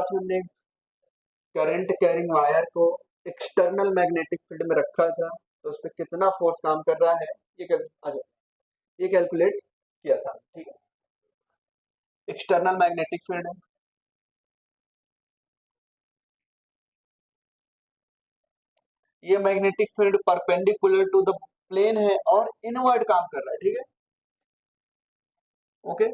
Class में हमने current carrying wire को एक्सटर्नल मैग्नेटिक फील्ड में रखा था, तो उस पर कितना फोर्स काम कर रहा है ये कैलकुलेट किया था। ठीक है, एक्सटर्नल मैग्नेटिक फील्ड है, ये magnetic field perpendicular to the plane है और इनवर्ड काम कर रहा है। ठीक है, ओके।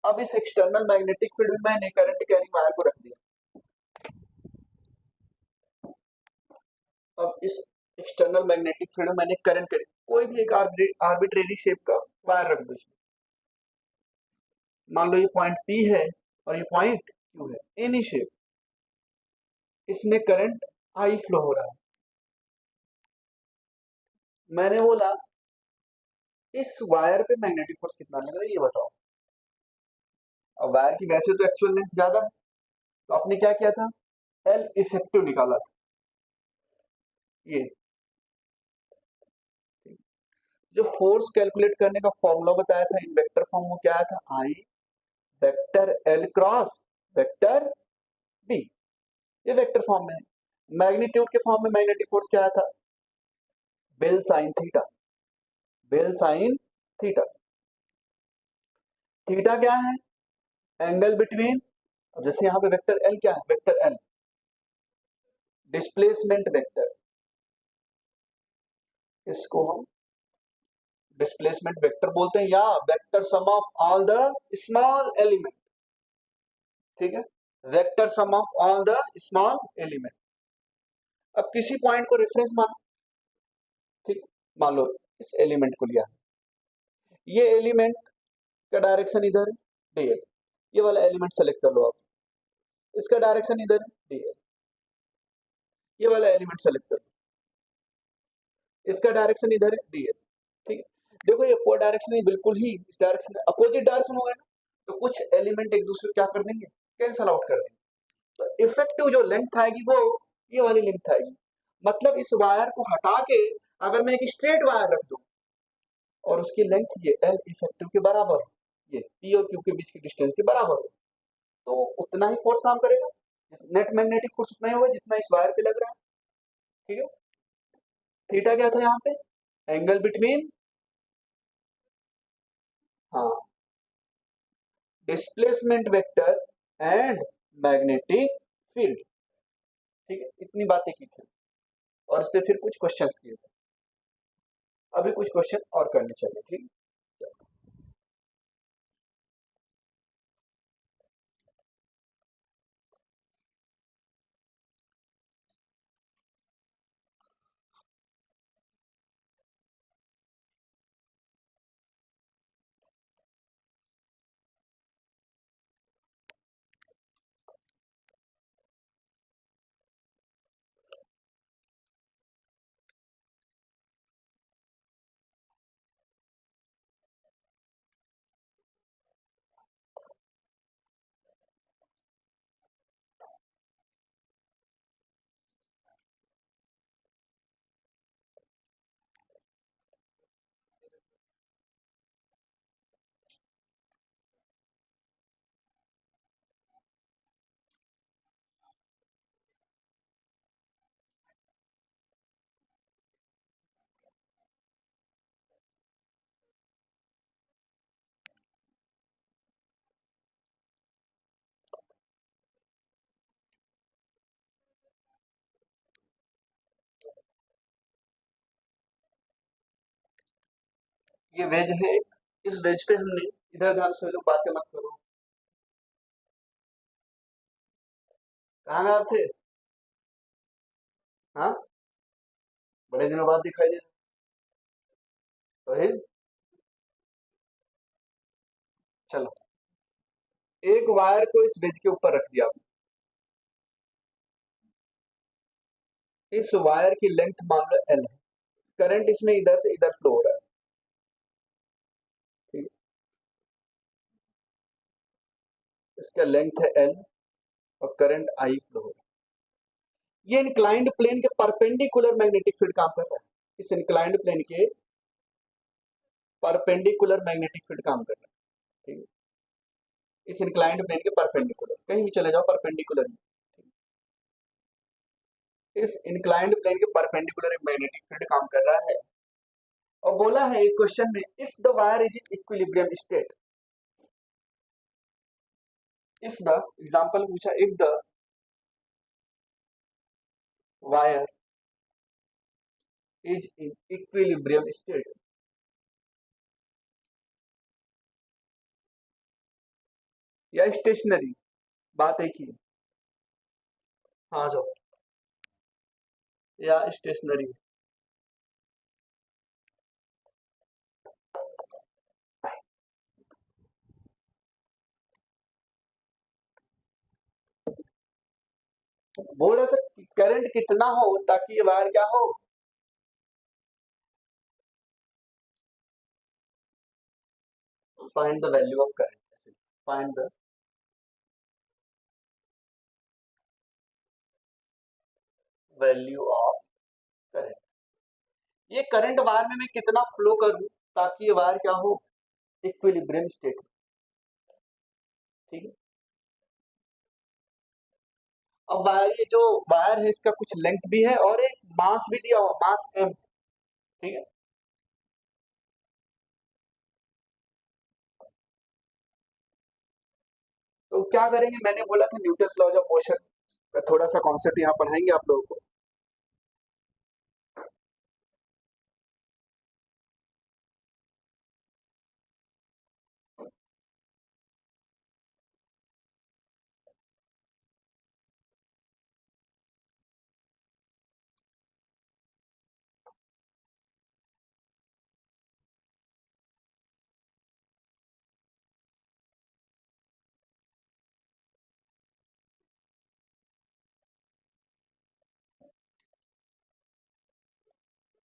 अब इस एक्सटर्नल मैग्नेटिक फील्ड में मैंने करंट कैरिंग वायर को रख दिया। अब इस एक्सटर्नल मैग्नेटिक फील्ड में मैंने करंट कैरिंग कोई भी एक आर्बिट्रेरी शेप का वायर रख दो। मान लो ये पॉइंट P है और ये पॉइंट Q है, एनी शेप, इसमें करंट I फ्लो हो रहा है। मैंने बोला इस वायर पे मैग्नेटिक फोर्स कितना लग रहा है ये बताओ। अब वायर की वैसे तो एक्चुअल लेंथ ज्यादा है, तो आपने क्या किया था, L इफेक्टिव निकाला था। ये जो फोर्स कैलकुलेट करने का फॉर्मूला बताया था इन वेक्टर फॉर्म में, क्या आया था, I vector L cross vector B। ये वेक्टर फॉर्म में है। मैग्नीट्यूड के फॉर्म में मैग्नेटिक फोर्स क्या आया था, बेल साइन थीटा, बेल साइन थीटा। थीटा क्या है, एंगल बिटवीन, जैसे यहां पे वेक्टर L क्या है, वेक्टर L डिस्प्लेसमेंट वेक्टर, इसको हम डिस्प्लेसमेंट वेक्टर बोलते हैं, या vector sum of all the small element. ठीक है, vector sum of all the small element. अब किसी पॉइंट को रेफरेंस मानो, ठीक, मान लो इस एलिमेंट को लिया, ये एलिमेंट का डायरेक्शन इधर है dl, ये वाला एलिमेंट सेलेक्ट कर लो आप, इसका डायरेक्शन इधर है dl, ये वाला एलिमेंट सेलेक्ट कर लो, इसका डायरेक्शन इधर है dl। ठीक है, देखो ये को डायरेक्शन बिल्कुल ही इस डायरेक्शन अपोजिट डायरेक्शन होगा ना, तो कुछ एलिमेंट एक दूसरे को क्या कर देंगे, कैंसल आउट कर देंगे, तो इफेक्टिव जो लेंथ आएगी वो ये वाली लेंथ आएगी। मतलब इस वायर को हटा के अगर मैं एक स्ट्रेट वायर रख दूं और उसकी लेंथ ये L इफेक्टिव के बराबर हो, ये P और Q के बीच की डिस्टेंस के बराबर हो, तो उतना ही फोर्स काम करेगा, नेट मैग्नेटिक फोर्स उतना ही होगा जितना इस वायर पे लग रहा है। ठीक है, थीटा क्या था यहाँ पे, एंगल बिटवीन, हाँ, displacement vector and magnetic field. ठीक है, इतनी बातें की थी और इस पे फिर कुछ क्वेश्चंस किए थे, अभी कुछ क्वेश्चन और करने चाहिए। ठीक, ये वेज है, इस वेज पे हमने, इधर ध्यान से लोग बातें मत करो, कहाँ गए आप थे, हाँ, बड़े दिनों बाद दिखाई दे रहे तो। चलो, एक वायर को इस वेज के ऊपर रख दिया, इस वायर की लेंथ मान लो L है, करंट इसमें इधर से इधर फ्लो हो रहा है। ठीक है, इसका लेंथ है L और करंट I फ्लो हो रहा है। ये इंक्लाइंड प्लेन के परपेंडिकुलर मैग्नेटिक फील्ड काम कर रहा है, इस इंक्लाइंड प्लेन के परपेंडिकुलर मैग्नेटिक फील्ड काम कर रहा है। ठीक है, इस इंक्लाइंड प्लेन के परपेंडिकुलर, कहीं भी चले जाओ परपेंडिकुलर, इस इंक्लाइंड प्लेन के परपेंडिकुलर एक मैग्नेटिक फील्ड काम कर रहा है। और बोला है एक क्वेश्चन में, if the wire is in equilibrium state, if the example पूछा, if the wire is in equilibrium state, या स्टेशनरी, बात एक ही है, हाँ जाओ, या स्टेशनरी, बोल रहे सर करंट कितना हो ताकि ये वायर क्या हो, find the value of current, find the value of current, ये करंट वायर में मैं कितना फ्लो करूं ताकि ये वायर क्या हो, इक्विलिब्रियम स्टेट में, ठीक है। अब वायर, ये जो वायर है इसका कुछ लेंथ भी है और एक मास भी दिया हुआ, मास m, ठीक है। तो क्या करेंगे, मैंने बोला था न्यूटन्स लॉज ऑफ मोशन का थोड़ा सा कॉन्सेप्ट यहाँ पढ़ाएंगे आप लोगों को।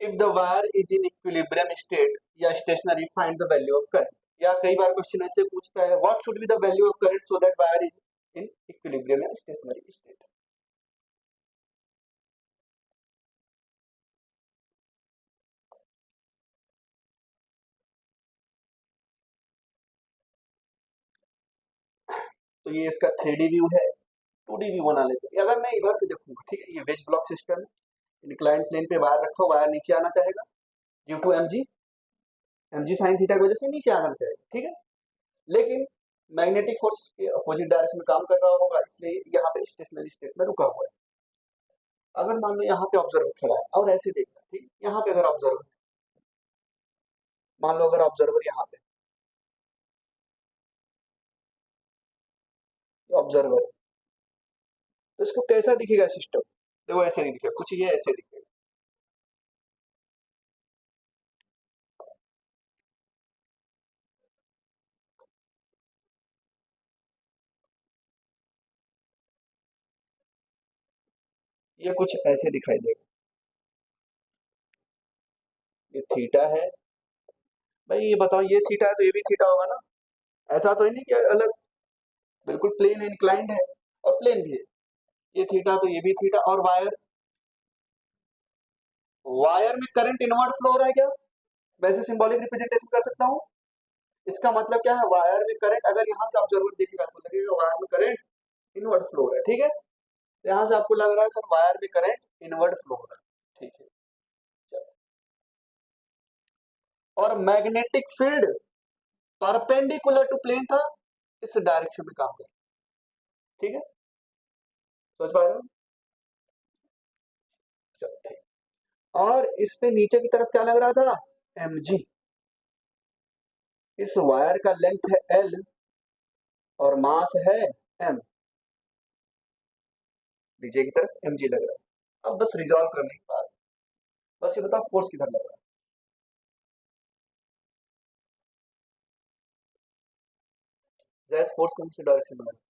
If the wire is in equilibrium state या stationary, find the value of current, या कई बार क्वेश्चन ऐसे पूछता है, what should be the value of current so that wire is in equilibrium या स्टेशनरी स्टेट। तो ये इसका 3D व्यू है, 2D व्यू बना लेते हैं। अगर मैं इधर से देखूंगा, ठीक है, ये वेज ब्लॉक सिस्टम है, इंक्लाइंड प्लेन पे वायर रखो, वायर नीचे आना चाहेगा due to mg sine theta की वजह से नीचे आना चाहेगा, ठीक है। लेकिन मैग्नेटिक फोर्स के अपोजिट डायरेक्शन में काम कर रहा होगा, इसलिए यहाँ पे स्टेशनरी स्टेट में रुका हुआ है। अगर मान लो यहाँ पे ऑब्जर्वर खड़ा है और ऐसे देख रहा है, ठीक है, यहाँ पे अगर ऑब्जर्वर, मान लो अगर ऑब्जर्वर यहाँ पे ऑब्जर्वर, तो इसको कैसा दिखेगा सिस्टम, देखो ऐसे नहीं दिखेगा, कुछ ये ऐसे दिखेगा, ये कुछ ऐसे दिखाई देगा, ये थीटा है, भाई ये बताओ ये थीटा है तो ये भी थीटा होगा ना, ऐसा तो ही नहीं कि अलग, बिल्कुल प्लेन इंक्लाइंड है और प्लेन भी है, ये थीटा तो ये भी थीटा। और वायर, वायर में करंट इनवर्ट फ्लो हो रहा है क्या, वैसे सिंबॉलिक रिप्रेजेंटेशन कर सकता हूँ। इसका मतलब क्या है, वायर में करंट, अगर यहाँ से ऑब्जर्वर देखेगा तो लगेगा वायर में करंट इनवर्ट फ्लो हो रहा है, ठीक है। तो यहाँ से आपको लग रहा है सर वायर में करंट इनवर्ट फ्लो हो रहा है, ठीक है, चलो। और magnetic field perpendicular to plane था, इस डायरेक्शन में काम कर, ठीक है, समझ पा रहे हो, चलो ठीक। और इस पे नीचे की तरफ क्या लग रहा था, mg, इस वायर का लेंथ है l और मास है m, नीचे की तरफ mg लग रहा है। अब बस रिजॉल्व करने के बाद बस ये बताओ फोर्स किधर लग रहा है, जैस फोर्स कौन सी डायरेक्शन में लग रहा है,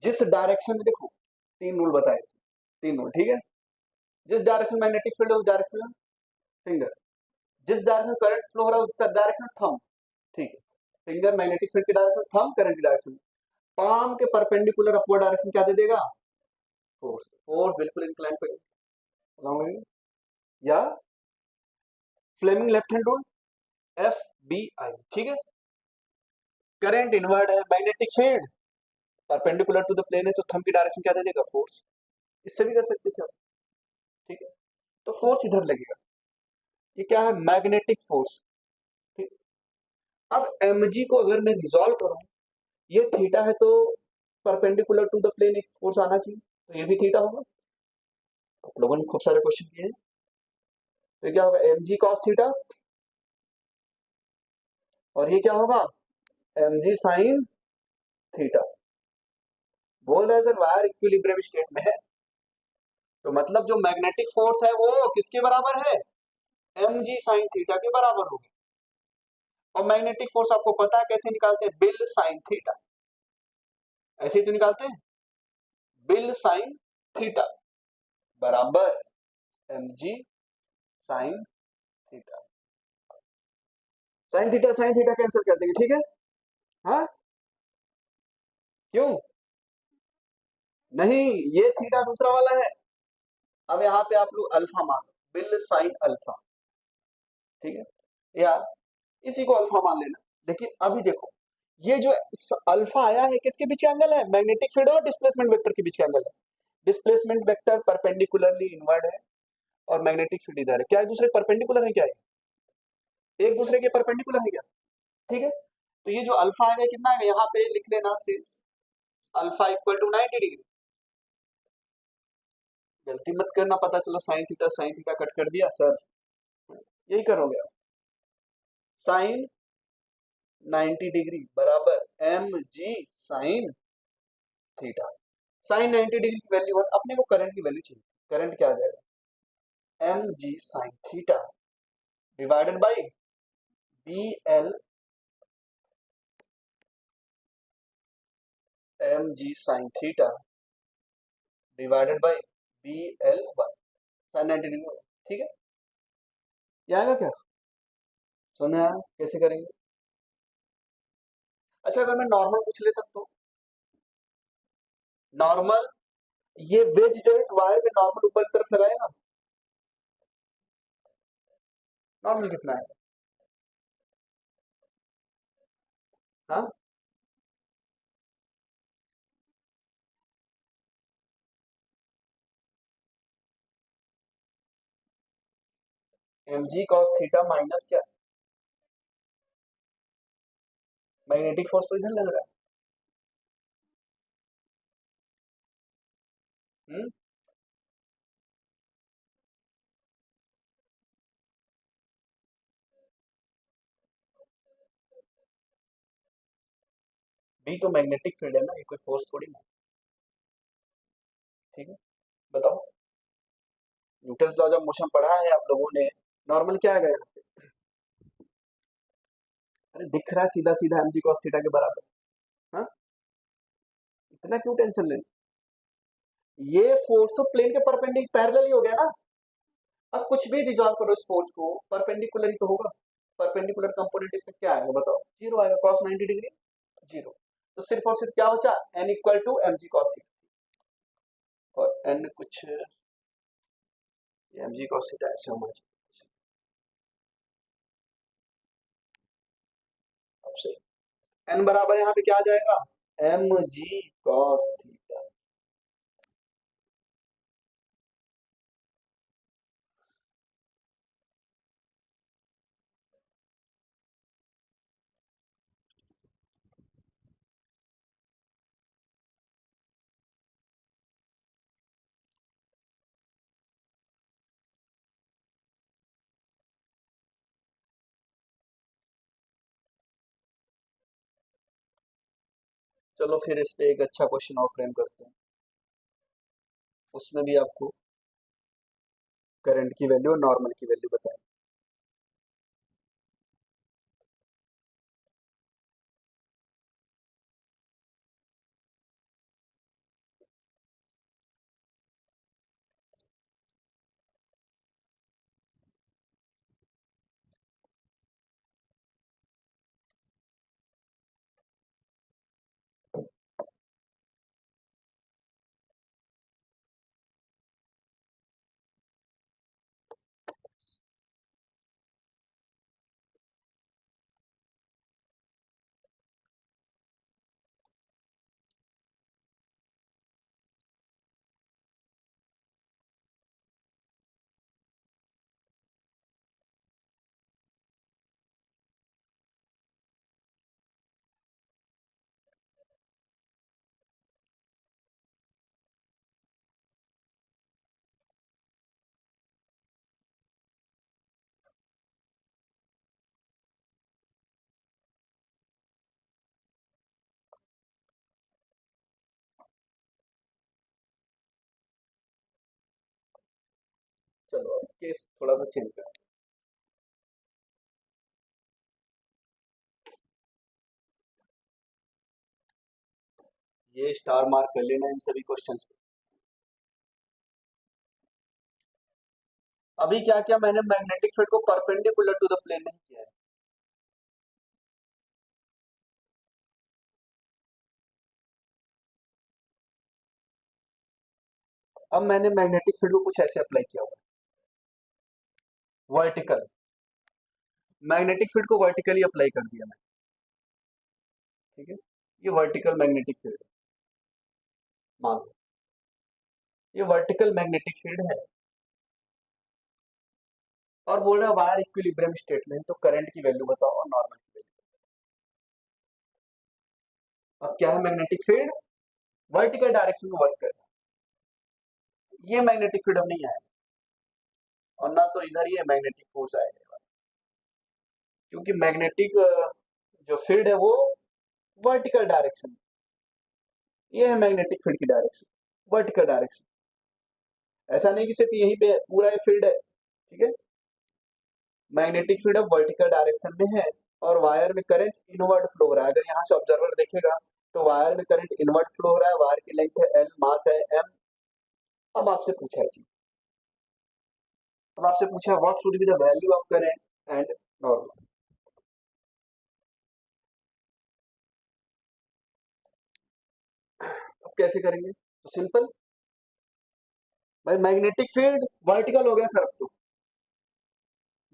जिस डायरेक्शन में, देखो तीन रूल बताए, तीन रूल, ठीक है। जिस डायरेक्शन मैग्नेटिक फील्ड है उस डायरेक्शन में फिंगर, जिस डायरेक्शन करंट फ्लो हो रहा है उसका डायरेक्शन थंब, ठीक है। फिंगर मैग्नेटिक फील्ड की डायरेक्शन, थंब करंट की डायरेक्शन, पाम के परपेंडिकुलर अपवर्ड डायरेक्शन क्या दे देगा, फोर्स, फोर्स बिल्कुल इंक्लाइन पे, या Fleming left hand rule, F B I, ठीक है। करंट इनवर्ड है, magnetic field perpendicular to the plane है, तो थंब की डायरेक्शन क्या दे देगा, फोर्स। इससे भी कर सकते थे, ठीक है। तो फोर्स इधर लगेगा, ये क्या है, मैग्नेटिक फोर्स, ठीक। अब mg को अगर मैं रिजॉल्व करूं, ये थीटा है तो परपेंडिकुलर टू द प्लेन एक फोर्स आना चाहिए, तो ये भी थीटा होगा। आप लोगों ने खूब सारे क्वेश्चन किए हैं, तो ये क्या होगा, mg cos थीटा, और ये क्या होगा, mg sin थीटा। बोल रहे हैं सर वायर इक्विलिब्रियम स्टेट में है, तो मतलब जो मैग्नेटिक फोर्स है वो किसके बराबर है, mg sin थीटा के बराबर होगी। और मैग्नेटिक फोर्स आपको पता है कैसे निकालते हैं, बिल साइन थीटा, ऐसे ही तो निकालते हैं, बिल साइन थीटा बराबर mg sine theta. Sine theta cancel कर देंगे, ठीक है। हाँ, क्यों नहीं, ये थीटा दूसरा वाला है। अब यहाँ पे आप लोग अल्फा मान लो, बिल साइन अल्फा, ठीक है, या इसी को अल्फा मान लेना। लेकिन अभी देखो, ये जो अल्फा आया है किसके बीच का एंगल है, मैग्नेटिक फील्ड और डिस्प्लेसमेंट वेक्टर के बीच का एंगल है। डिस्प्लेसमेंट वेक्टर परपेंडिकुलरली इनवर्ड है और मैग्नेटिक फील्ड इधर है, क्या एक दूसरे परपेंडिकुलर है, क्या है एक दूसरे के परपेंडिकुलर है क्या, ठीक है। तो ये जो अल्फा आएगा कितना आएगा, यहाँ पे लिख लेना since alpha equal to 90 degree. गलती मत करना, पता चला साइन थीटा कट कर दिया सर, यही करोगे आप। साइन 90 डिग्री बराबर M G sine theta. Sine 90 degree की वैल्यू वन, अपने को करंट की वैल्यू चाहिए, करंट क्या आ जाएगा, M G sine theta divided by B L M G sine theta divided by B L one, sine 90 degree, ठीक है। ये आएगा क्या, सुनो यार कैसे करेंगे। अच्छा अगर मैं नॉर्मल पूछ लेता तो, नॉर्मल, ये वेज जो है इस वायर में नॉर्मल ऊपर की तरफ लगाएगा, नॉर्मल कितना है, हाँ, M G cos theta minus क्या, मैग्नेटिक फोर्स तो इधर लग रहा है, बी तो मैग्नेटिक फील्ड है ना, ये कोई फोर्स थोड़ी ना, ठीक है। बताओ, न्यूटन्स लॉज ऑफ मोशन पढ़ा है आप लोगों ने, नॉर्मल क्या आ गया, अरे दिख रहा है सीधा सीधा एम जी कॉस थीटा के बराबर, हाँ, इतना क्यों टेंशन लेना, ये फोर्स तो प्लेन के परपेंडिकुलर पैरेलल ही हो गया ना। अब कुछ भी रिजॉल्व करो इस फोर्स को, परपेंडिकुलर ही तो होगा, परपेंडिकुलर कंपोनेंट इसमें क्या आएगा बताओ, जीरो आएगा, कॉस 90 डिग्री जीरो। तो सिर्फ और सिर्फ क्या बचा, N equal to M G cos theta, और एन कुछ एम जी कॉस थीटा ऐसे होना चाहिए, अब सही, एन बराबर यहाँ पे क्या आ जाएगा, एम जी कॉस थीटा। चलो फिर इस पे एक अच्छा क्वेश्चन और फ्रेम करते हैं, उसमें भी आपको करंट की वैल्यू और नॉर्मल की वैल्यू बताएं। केस थोड़ा सा चेंज कर, ये स्टार मार्क कर लेना इन सभी क्वेश्चंस पे। अभी क्या क्या मैंने मैग्नेटिक फील्ड को परपेंडिकुलर टू द प्लेन नहीं किया है। अब मैंने मैग्नेटिक फील्ड को कुछ ऐसे अप्लाई किया हुआ है, वर्टिकल, मैग्नेटिक फील्ड को वर्टिकली अप्लाई कर दिया मैं, ठीक है, ये वर्टिकल मैग्नेटिक फील्ड मान लो, ये वर्टिकल मैग्नेटिक फील्ड है, और बोल रहा है वायर इक्विलिब्रियम स्टेट में, तो करंट की वैल्यू बताओ और नॉर्मल की वैल्यू। अब क्या है मैग्नेटिक फील्ड, वर्टिकल डायरेक्शन में वर्क कर रहा है, ये मैग्नेटिक फील्ड अब नहीं आएगा, और ना तो इधर ये मैग्नेटिक फोर्स आएगा, क्योंकि मैग्नेटिक जो फील्ड है वो वर्टिकल डायरेक्शन, ये है मैग्नेटिक फील्ड की डायरेक्शन, वर्टिकल डायरेक्शन। ऐसा नहीं कि सिर्फ यहीं पे पूरा ये फील्ड है, ठीक है, मैग्नेटिक फील्ड अब वर्टिकल डायरेक्शन में है, और वायर में करंट इनवर्ड फ्लो हो रहा है। अगर यहाँ से ऑब्जर्वर देखेगा तो वायर में करंट इनवर्ड फ्लो हो रहा है, वायर की लेंथ है एल, मास है एम। अब आपसे पूछा है जी, अब आपसे पूछा what should be the value of current and normal. अब कैसे करेंगे, तो सिंपल भाई, मैग्नेटिक फील्ड वर्टिकल हो गया सर, अब तो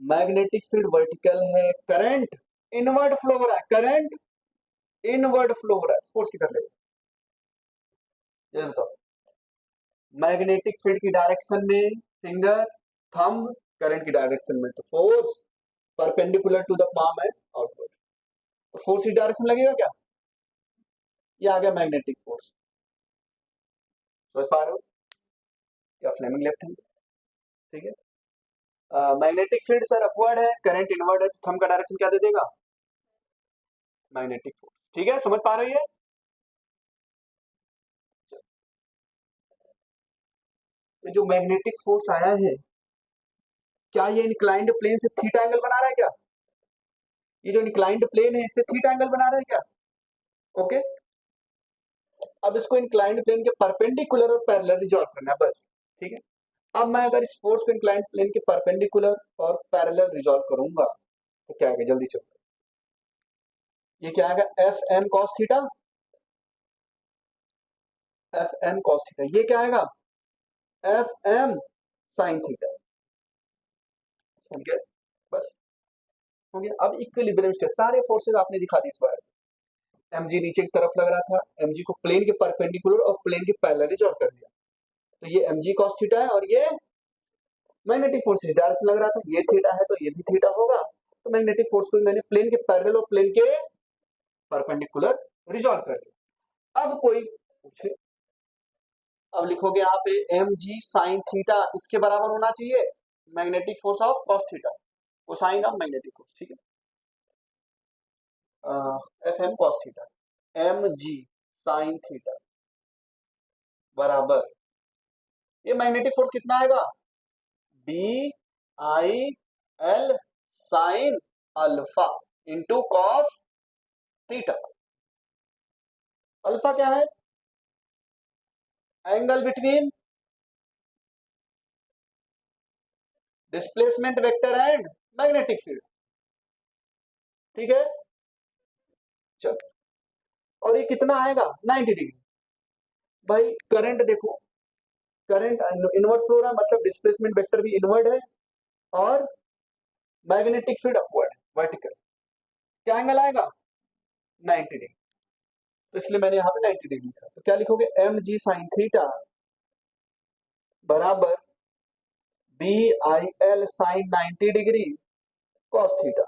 मैग्नेटिक फील्ड वर्टिकल है, करंट इनवर्ड फ्लो हो रहा है, करंट इनवर्ड फ्लो हो रहा है, फोर्स किधर लेगा, ये बताओ। मैग्नेटिक फील्ड की डायरेक्शन में फिंगर, थंब, करंट की डायरेक्शन में तो force perpendicular to the palm है आउटवर्ड, तो फोर्स की डायरेक्शन लगेगा क्या, ये आ गया मैग्नेटिक फोर्स, समझ पा रहे हो, या फ्लेमिंग लेफ्ट हैंड, ठीक है। मैग्नेटिक फील्ड सर अपवर्ड है, करंट इनवर्ड है, तो थंब का डायरेक्शन क्या दे देगा, मैग्नेटिक फोर्स, ठीक है, समझ पा रहे हो ये। तो जो मैग्नेटिक फोर्स आया है, क्या ये इंक्लाइंड प्लेन से थीटा एंगल बना रहा है क्या, ये जो इंक्लाइंड प्लेन है इससे थीटा एंगल बना रहा है क्या, ओके। अब इसको इंक्लाइंड प्लेन के परपेंडिकुलर और पैरेलल रिजॉल्व करना है बस, ठीक है। अब मैं अगर इस फोर्स को इंक्लाइंड प्लेन के परपेंडिकुलर और पैरेलल रिजॉल्व करूंगा तो क्या आएगा, जल्दी चलो, ये क्या आएगा, F M cos theta, F M cos theta, ये क्या आएगा, एफ एम साइन थीटा, हो गया, बस हो गया। अब इक्विलिब्रियम स्टेट, सारे फोर्सेस आपने दिखा दी इस बार, एम जी नीचे की तरफ लग रहा था, एम जी को प्लेन के परपेंडिकुलर और प्लेन के पैरेलल रिजॉल्व कर दिया, तो ये एम जी कॉस थीटा है, और ये मैग्नेटिक फोर्स डायरेक्शन लग रहा था, ये थीटा है तो ये भी थीटा होगा, तो मैग्नेटिक फोर्स को मैंने प्लेन के पैरेलल और प्लेन के परपेंडिकुलर रिजॉल्व कर दिया। अब कोई पूछे, अब लिखोगे यहाँ पे एम जी साइन थीटा, इसके बराबर होना चाहिए magnetic force of cos theta, cosine of magnetic force, ठीक है, F M cos theta, M G sine theta बराबर, ये मैग्नेटिक फोर्स कितना आएगा, B I L sine alpha into cos theta. Alpha क्या है, angle between displacement vector and magnetic field, ठीक है, चलो, और ये कितना आएगा 90 डिग्री। भाई करंट देखो, करंट इनवर्ड फ्लो रहा, मतलब डिस्प्लेसमेंट वेक्टर भी इनवर्ड है, और मैग्नेटिक फील्ड अपवर्ड है, वर्टिकल, क्या एंगल आएगा 90 डिग्री, तो इसलिए मैंने यहाँ पे 90 डिग्री लिखा, तो क्या लिखोगे, एम जी साइन थीटा बराबर B I L sine 90 degree cos theta,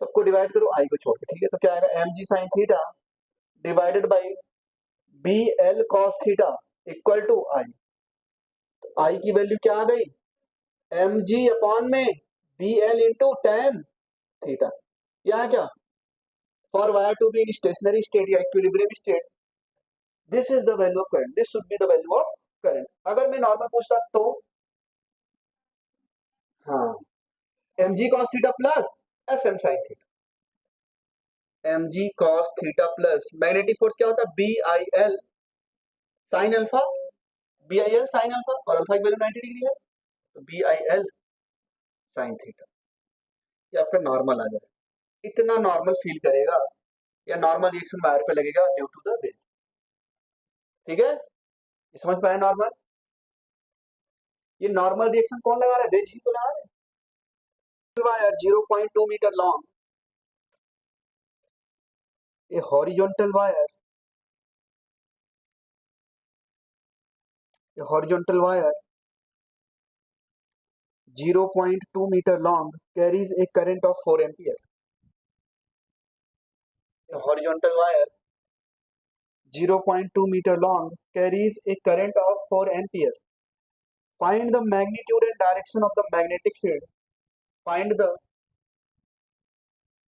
सबको डिवाइड करो आई को छोड़ के, ठीक है, तो क्या आएगा, M G sine theta divided by B L cos theta equal to I, तो आई की वैल्यू क्या आ गई, एम जी अपॉन में B L into tan theta, यहाँ क्या, for wire to be in stationary state या equilibrium state, this is the value of current, this should be the value of current. अगर मैं normal पूछता तो हाँ, M G cos theta plus F M sine theta. M G cos theta plus magnetic force क्या होता है, B I L sine alpha, B I L sine alpha, और alpha की वैल्यू 90 डिग्री है, तो B I L sine theta. ये आपका normal आ जाएगा, इतना नॉर्मल फील करेगा, या नॉर्मल रिएक्शन वायर पे लगेगा ड्यू टू द बेस। ठीक है, ये समझ पाए नॉर्मल। ये नॉर्मल रिएक्शन कौन लगा रहा है, बेस ही तो लगा रहा है। वायर 0.2 मीटर लॉन्ग, ये हॉरिजॉन्टल वायर, ये horizontal wire 0.2 meter long carries a current of 4 ampere. A horizontal wire 0.2 meter long carries a current of 4 ampere. Find the magnitude and direction of the magnetic field. Find the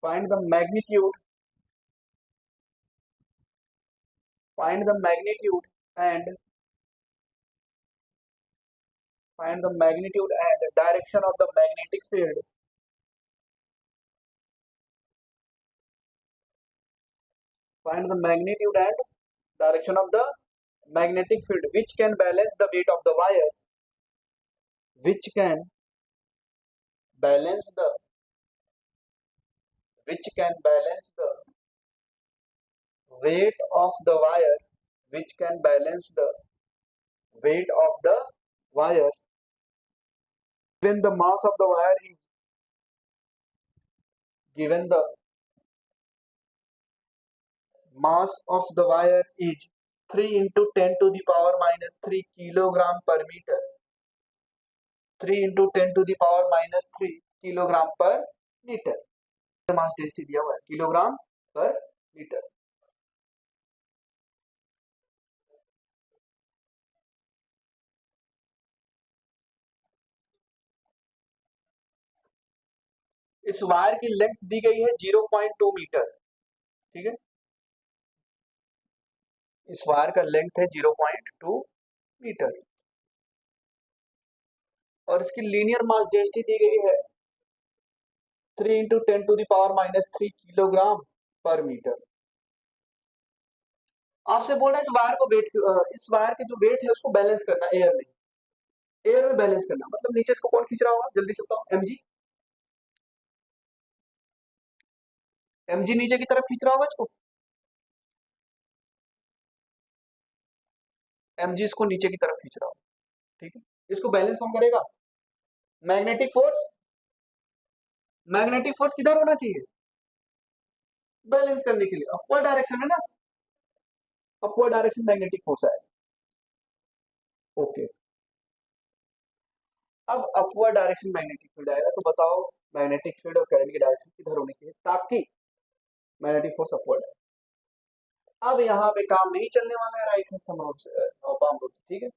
find the magnitude find the magnitude and find the magnitude and direction of the magnetic field. Find the magnitude and direction of the magnetic field which can balance the weight of the wire, which can balance the which can balance the weight of the wire, which can balance the weight of the wire given the mass of the wire is given the mass of the wire is 3 into 10 to the power minus 3 kilogram per meter, 3 into 10 to the power minus 3 kilogram per meter, mass density दिया हुआ है kilogram पर metre. इस wire की length दी गई है 0.2 metre, ठीक है, इस वायर का लेंथ है 0.2 मीटर और इसकी लीनियर मास डेंसिटी दी गई है 3 into 10 to the power minus 3 kilogram पर मीटर। आपसे बोल रहे हैं इस वायर को वेट, इस वायर के जो वेट है उसको बैलेंस करना एयर में बैलेंस करना, मतलब नीचे इसको कौन खींच रहा होगा, जल्दी से बताओ, एमजी, एमजी नीचे की तरफ खींच रहा होगा इसको, एमजी इसको नीचे की तरफ खींच रहा होगा, ठीक है। इसको बैलेंस कौन करेगा, मैग्नेटिक फोर्स, मैग्नेटिक फोर्स किधर होना चाहिए, बैलेंस करने के लिए अपवर्ड डायरेक्शन है ना, अपवर्ड डायरेक्शन मैग्नेटिक फोर्स है। ओके, अब अपवर्ड डायरेक्शन मैग्नेटिक फील्ड आएगा तो बताओ मैग्नेटिक फील्ड और करंट की डायरेक्शन किधर होनी चाहिए ताकि मैग्नेटिक फोर्स अपवर्ड है। अब यहाँ पे काम नहीं चलने वाला है राइट हैंड थंब रूल से, पाम रूल से, ठीक है।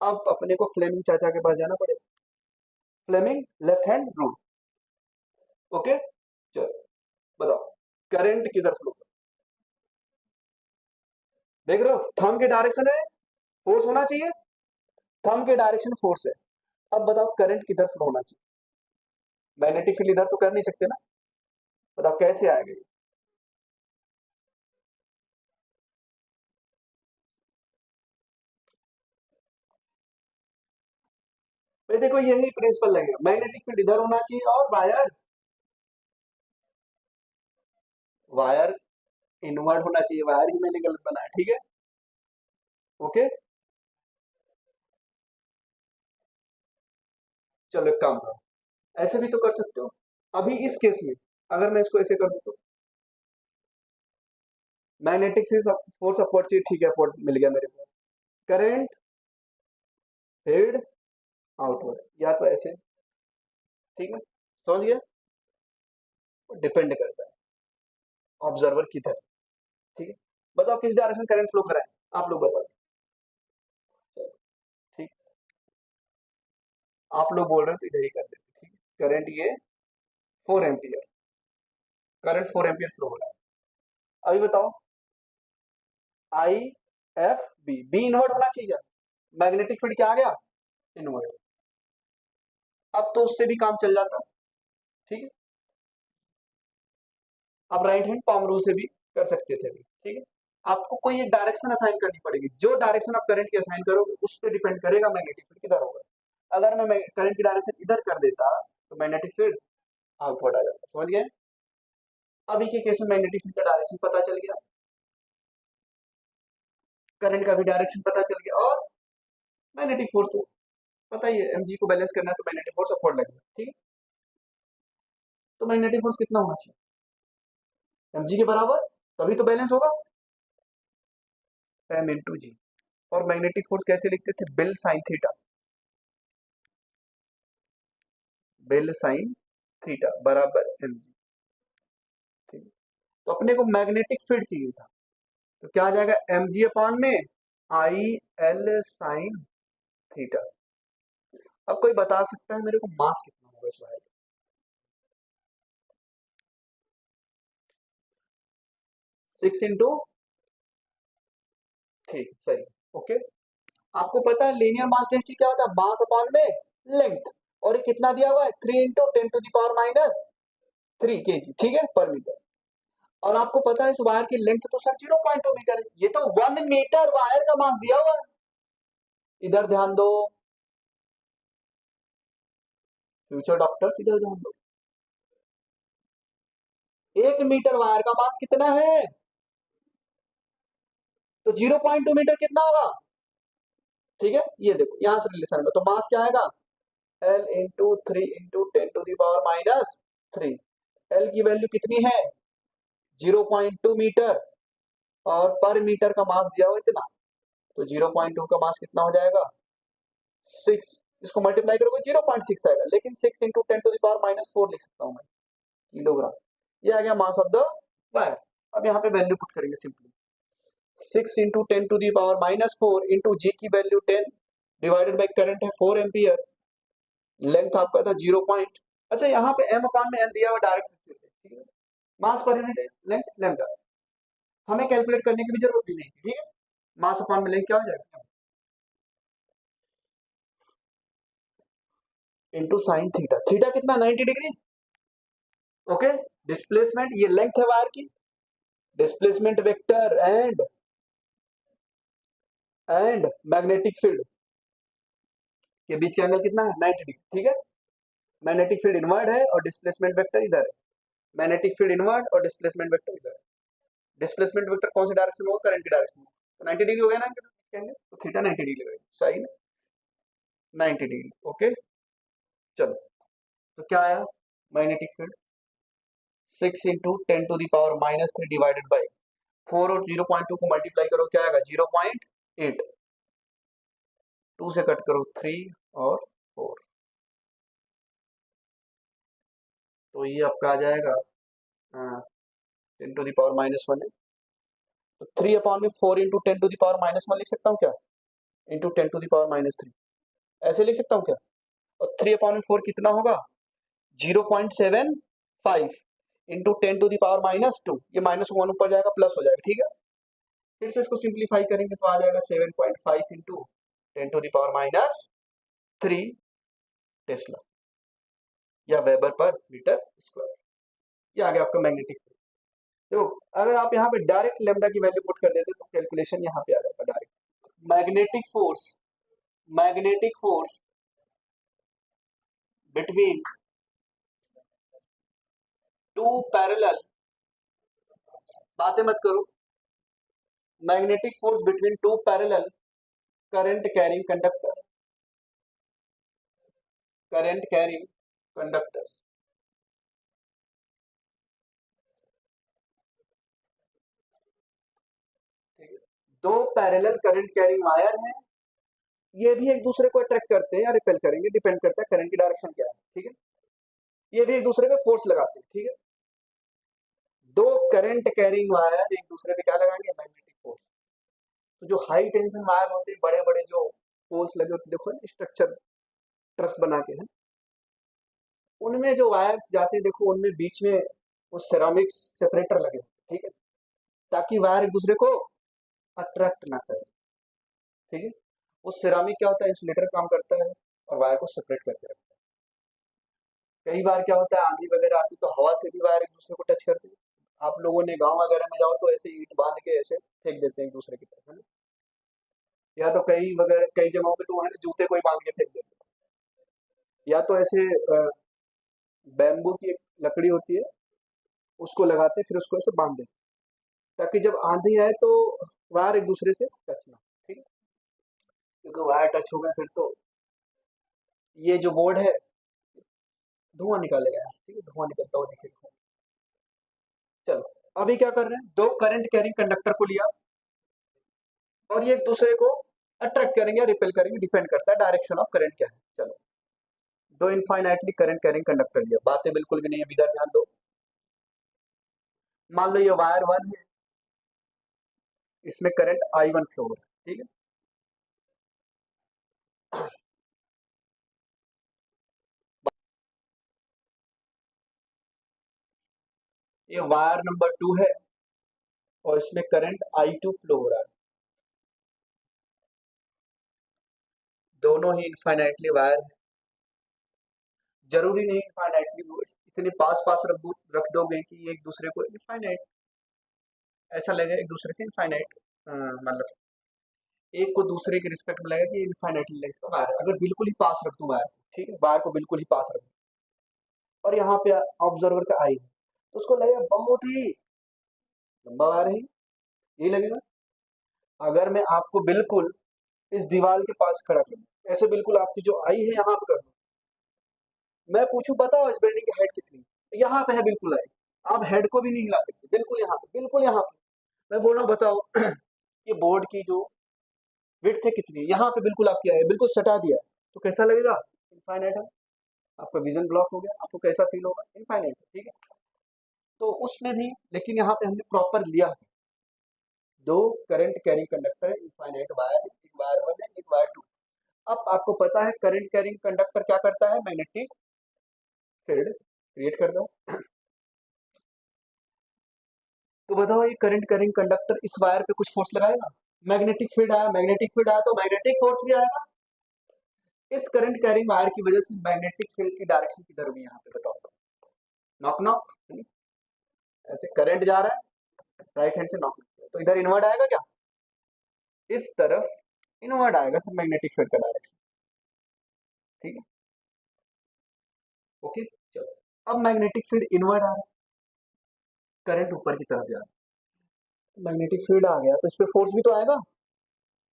अब अपने को फ्लेमिंग चाचा के पास जाना पड़ेगा, Fleming left hand rule. Okay, चलो बताओ करंट किधर फ्लो कर, देख रहे हो थंब के डायरेक्शन है, फोर्स होना चाहिए, थंब के डायरेक्शन फोर्स है। अब बताओ करंट किधर फ्लो होना चाहिए, मैग्नेटिक फील्ड इधर तो कर नहीं सकते ना, बताओ कैसे आएगा ये? भाई देखो यही प्रिंसिपल लगेगा, मैग्नेटिक फील्ड इधर होना चाहिए और वायर, वायर इनवर्ड होना चाहिए, वायर ही मैंने गलत बनाया, ठीक है। ओके, चलो एक काम करो, ऐसे भी तो कर सकते हो। अभी इस केस में अगर मैं इसको ऐसे कर दूं तो मैग्नेटिक फील्ड फोर्स अपवर्ड चाहिए, ठीक है, अपवर्ड मिल गया मेरे को, करंट हेड आउटवर्ड, या तो ऐसे, ठीक है, समझ गया, डिपेंड करता है ऑब्जर्वर किधर, ठीक है। बताओ किस डायरेक्शन करंट फ्लो कराए, आप लोग बताओ, चलो, ठीक, आप लोग बोल रहे हो तो इधर ही कर देते, ठीक है। करंट ये 4 एम्पियर, करंट 4 एम्पियर फ्लो हो रहा है। अभी बताओ I F B, B invert होना चाहिए, मैग्नेटिक फील्ड क्या आ गया, इनवर्ट। अब तो उससे भी काम चल जाता, ठीक है। आप राइट हैंड पाम रूल से भी कर सकते थे, ठीक है। आपको कोई एक डायरेक्शन असाइन करनी पड़ेगी, जो डायरेक्शन आप करंट की असाइन करोगे उस पर डिपेंड करेगा मैग्नेटिक फील्ड किधर होगा। अगर मैं करंट की डायरेक्शन इधर कर देता तो मैग्नेटिक फील्ड आउटवर्ड आ जाता, समझ गए। अभी के केस में मैग्नेटिक फील्ड का डायरेक्शन पता चल गया, करंट का भी डायरेक्शन पता चल गया, और मैग्नेटिक फोर्स तो पता ही है, mg को बैलेंस करना है तो मैग्नेटिक फोर्स अफोर्ड लगेगा, ठीक है। तो मैग्नेटिक फोर्स कितना होना चाहिए, mg के बराबर, तभी तो बैलेंस होगा, m इंटू जी। और मैग्नेटिक फोर्स कैसे लिखते थे, bill sine theta, bill sine theta बराबर mg, ठीक है। तो अपने को मैग्नेटिक फील्ड चाहिए था, तो क्या आ जाएगा, mg अपॉन में आई एल साइन थीटा। अब कोई बता सकता है मेरे को मास कितना होगा इस वायर का, 6 इंटू, ठीक सही, ओके। आपको पता है लीनियर मास डेंसिटी क्या होता है, मास अपॉन में लेंथ, और ये कितना दिया हुआ है, 3 इंटू 10⁻³ ठीक है, पर मीटर। और आपको पता है इस वायर की लेंथ तो सर 0.2 मीटर है, ये तो 1 मीटर वायर का मास दिया हुआ है। इधर ध्यान दो, फ्यूचर डॉक्टर्स इधर ध्यान दो, 1 मीटर वायर का मास कितना है, तो 0.2 मीटर कितना होगा, ठीक है। ये देखो यहां से रिलेशन में, तो मास क्या आएगा, एल इंटू 3 इंटू 10⁻³ एल की वैल्यू कितनी है, 0.2 मीटर, और पर मीटर का मास दिया हुआ इतना, तो 0.2 का मास कितना हो जाएगा, 6, इसको मल्टीप्लाई करोगे 0.6 आएगा, लेकिन 6 × 10⁻⁴ लिख सकता हूं मैं, किलोग्राम। ये आ गया मास ऑफ द वायर। अब यहाँ पे वैल्यू पुट करेंगे सिंपली, 6 × 10⁻⁴ इंटू जी की वैल्यू 10 डिवाइडेड बाई करंट है 4 एम्पियर, लेंथ आपका था 0 पॉइंट, अच्छा यहाँ पे m अपान में n दिया हुआ डायरेक्ट, ठीक है। मास पर यूनिट है लेंथ लैम्डा, हमें कैलकुलेट करने की भी जरूरत भी नहीं, ठीक है। मास अपान में लेंथ क्या हो जाएगा, इंटू साइन थीटा, थीटा कितना 90 डिग्री, ओके। डिस्प्लेसमेंट, ये लेंथ है वायर की, displacement vector and magnetic field के बीच का एंगल कितना है, 90 डिग्री, ठीक है। मैग्नेटिक फील्ड इनवर्ड है और डिस्प्लेसमेंट वेक्टर इधर है, मैग्नेटिक फील्ड इनवर्ड और डिस्प्लेसमेंट वेक्टर इधर है। डिस्प्लेसमेंट वेक्टर कौन से डायरेक्शन में होगा, करंट की डायरेक्शन में, तो 90 डिग्री हो गया ना, कहेंगे तो थीटा 90 डिग्री लगेगा, साइन 90 डिग्री, ओके। चलो, तो क्या आया, मैग्नेटिक फील्ड 6 × 10⁻³ डिवाइडेड बाई 4, और 0.2 को मल्टीप्लाई करो क्या आएगा, 0.8, 2 से कट करो 3 और 4, तो ये आपका आ जाएगा 10⁻⁻1 है, तो 3/4 इंटू 10⁻⁻1 लिख सकता हूँ क्या, इंटू 10⁻⁻3, ऐसे लिख सकता हूँ क्या, और 3/4 कितना होगा, 0.75 इंटू 10⁻⁻2, ये -1 ऊपर जाएगा प्लस हो जाएगा, ठीक है। फिर से इसको सिंप्लीफाई करेंगे तो आ जाएगा 7.5 इंटू 10⁻³ टेस्ला, या वेबर पर मीटर स्क्वायर। ये आ गया आपका मैग्नेटिक फील्ड। देखो अगर आप यहाँ पे डायरेक्ट लेमडा की वैल्यू पुट कर देते तो कैलकुलेशन यहाँ पे आ जाएगा direct, magnetic force, magnetic force between two parallel, बातें मत करो, magnetic force between two parallel current carrying conductor, current carrying conductors, ठीक है। दो पैरेलल करंट कैरिंग वायर हैं, ये भी एक दूसरे को अट्रैक्ट करते हैं या रिपेल करेंगे, डिपेंड करता है करंट की डायरेक्शन क्या है, ठीक है। ये भी एक दूसरे पे फोर्स लगाते हैं, ठीक है। दो करंट कैरिंग वायर एक दूसरे पे क्या लगाएंगे, मैग्नेटिक फोर्स। तो जो हाई टेंशन वायर होते हैं, बड़े बड़े जो पोल्स लगे होते हैं, देखो स्ट्रक्चर ट्रस बना के हैं, उनमें जो वायर्स जाते हैं देखो उनमें बीच में वो सेरामिक्स सेपरेटर लगे होते हैं, ठीक है, ताकि वायर एक दूसरे को अट्रैक्ट ना करे, ठीक है। वो सिरामिक क्या होता है, इंसुलेटर काम करता है और वायर को सेपरेट करके रखता है। कई बार क्या होता है, आंधी वगैरह आती तो हवा से भी वायर एक दूसरे को टच करती है। आप लोगों ने गांव वगैरह में जाओ तो ऐसे ईंट बांध के ऐसे फेंक देते हैं एक दूसरे की तरफ, है ना। या तो कई जगहों पे तो है ना, जूते को ही बांध के फेंक देते हैं। या तो ऐसे बैम्बू की एक लकड़ी होती है, उसको लगाते हैं, फिर उसको ऐसे बांध देते हैं, ताकि जब आंधी आए तो वायर एक दूसरे से टच ना हो, ठीक है। क्योंकि वायर टच हो गए फिर तो ये जो बोर्ड है धुआं निकालेगा यहाँ से, ठीक है, धुआं निकलता हुआ दिखेगा। चलो, अभी क्या कर रहे हैं, दो करंट कैरिंग कंडक्टर को लिया और ये एक दूसरे को अट्रैक्ट करेंगे या रिपेल करेंगे, डिपेंड करता है डायरेक्शन ऑफ करंट क्या है। चलो, दो इनफाइनाइटली करंट कैरिंग कंडक्टर लिया, बातें बिल्कुल भी नहीं है, इधर ध्यान दो। मान लो ये वायर वन है, इसमें करंट I1 फ्लो हो रहा है, ठीक है। ये वायर नंबर 2 है और इसमें करंट I2 फ्लो हो रहा है। दोनों ही इनफाइनाइटली वायर है। जरूरी नहीं इनफाइनाइटली इतने पास पास रख दोगे कि एक दूसरे को इनफाइनाइट ऐसा लगेगा, एक दूसरे से इनफाइनाइट, मतलब एक को दूसरे के रिस्पेक्ट में लगेगा कि इनफाइनाइटली लेंथ का वायर है। अगर बिल्कुल ही पास रख दूं वायर, ठीक है, वायर को बिल्कुल ही पास रख दूं और यहाँ पे ऑब्जर्वर का आई है, तो उसको लगेगा बहुत ही लंबा वायर है, यही लगेगा। अगर मैं आपको बिल्कुल इस दीवार के पास खड़ा कर दूं, ऐसे बिल्कुल आपकी जो आई है यहाँ पे कर दूं, मैं पूछूं बताओ इस बिल्डिंग की हाइट कितनी है, तो यहाँ पे है बिल्कुल आई, आप हेड को भी नहीं हिला सकते, बिल्कुल यहाँ पे, बिल्कुल यहाँ पे। मैं बोल रहा हूँ बताओ ये बोर्ड की जो विड्थ है कितनी है, यहाँ पे बिल्कुल आपकी आई है, बिल्कुल सटा दिया है, तो कैसा लगेगा, इनफाइनाइट है। आपका विजन ब्लॉक हो गया, आपको कैसा फील होगा, इनफाइनाइट, ठीक है। तो उसमें भी लेकिन यहाँ पे हमने प्रॉपर लिया, दो करंट कैरिंग कंडक्टर है, इनफाइनाइट वायर, एक वायर वन है, एक वायर टू। अब आपको पता है करंट कैरिंग कंडक्टर क्या करता है, मैग्नेटिक फील्ड क्रिएट कर दो। तो बताओ ये करंट कैरिंग कंडक्टर इस वायर पे कुछ फोर्स लगाएगा, मैग्नेटिक फील्ड आया, मैग्नेटिक फील्ड आया तो मैग्नेटिक फोर्स भी आएगा। इस करंट कैरिंग वायर की वजह से मैग्नेटिक फील्ड की डायरेक्शन किधर हुई, यहाँ पे बताओ, नॉक नॉक, ऐसे करंट जा रहा है राइट हैंड से नॉक, तो इधर इनवर्ट आएगा क्या, इस तरफ इनवर्ट आएगा सर मैग्नेटिक फील्ड का डायरेक्शन, ठीक है, ओके। चलो, अब मैग्नेटिक फील्ड इनवर्ट आ रहा है, करंट ऊपर की तरफ जा रहा है, मैग्नेटिक फील्ड आ गया तो इस पे फोर्स भी तो आएगा।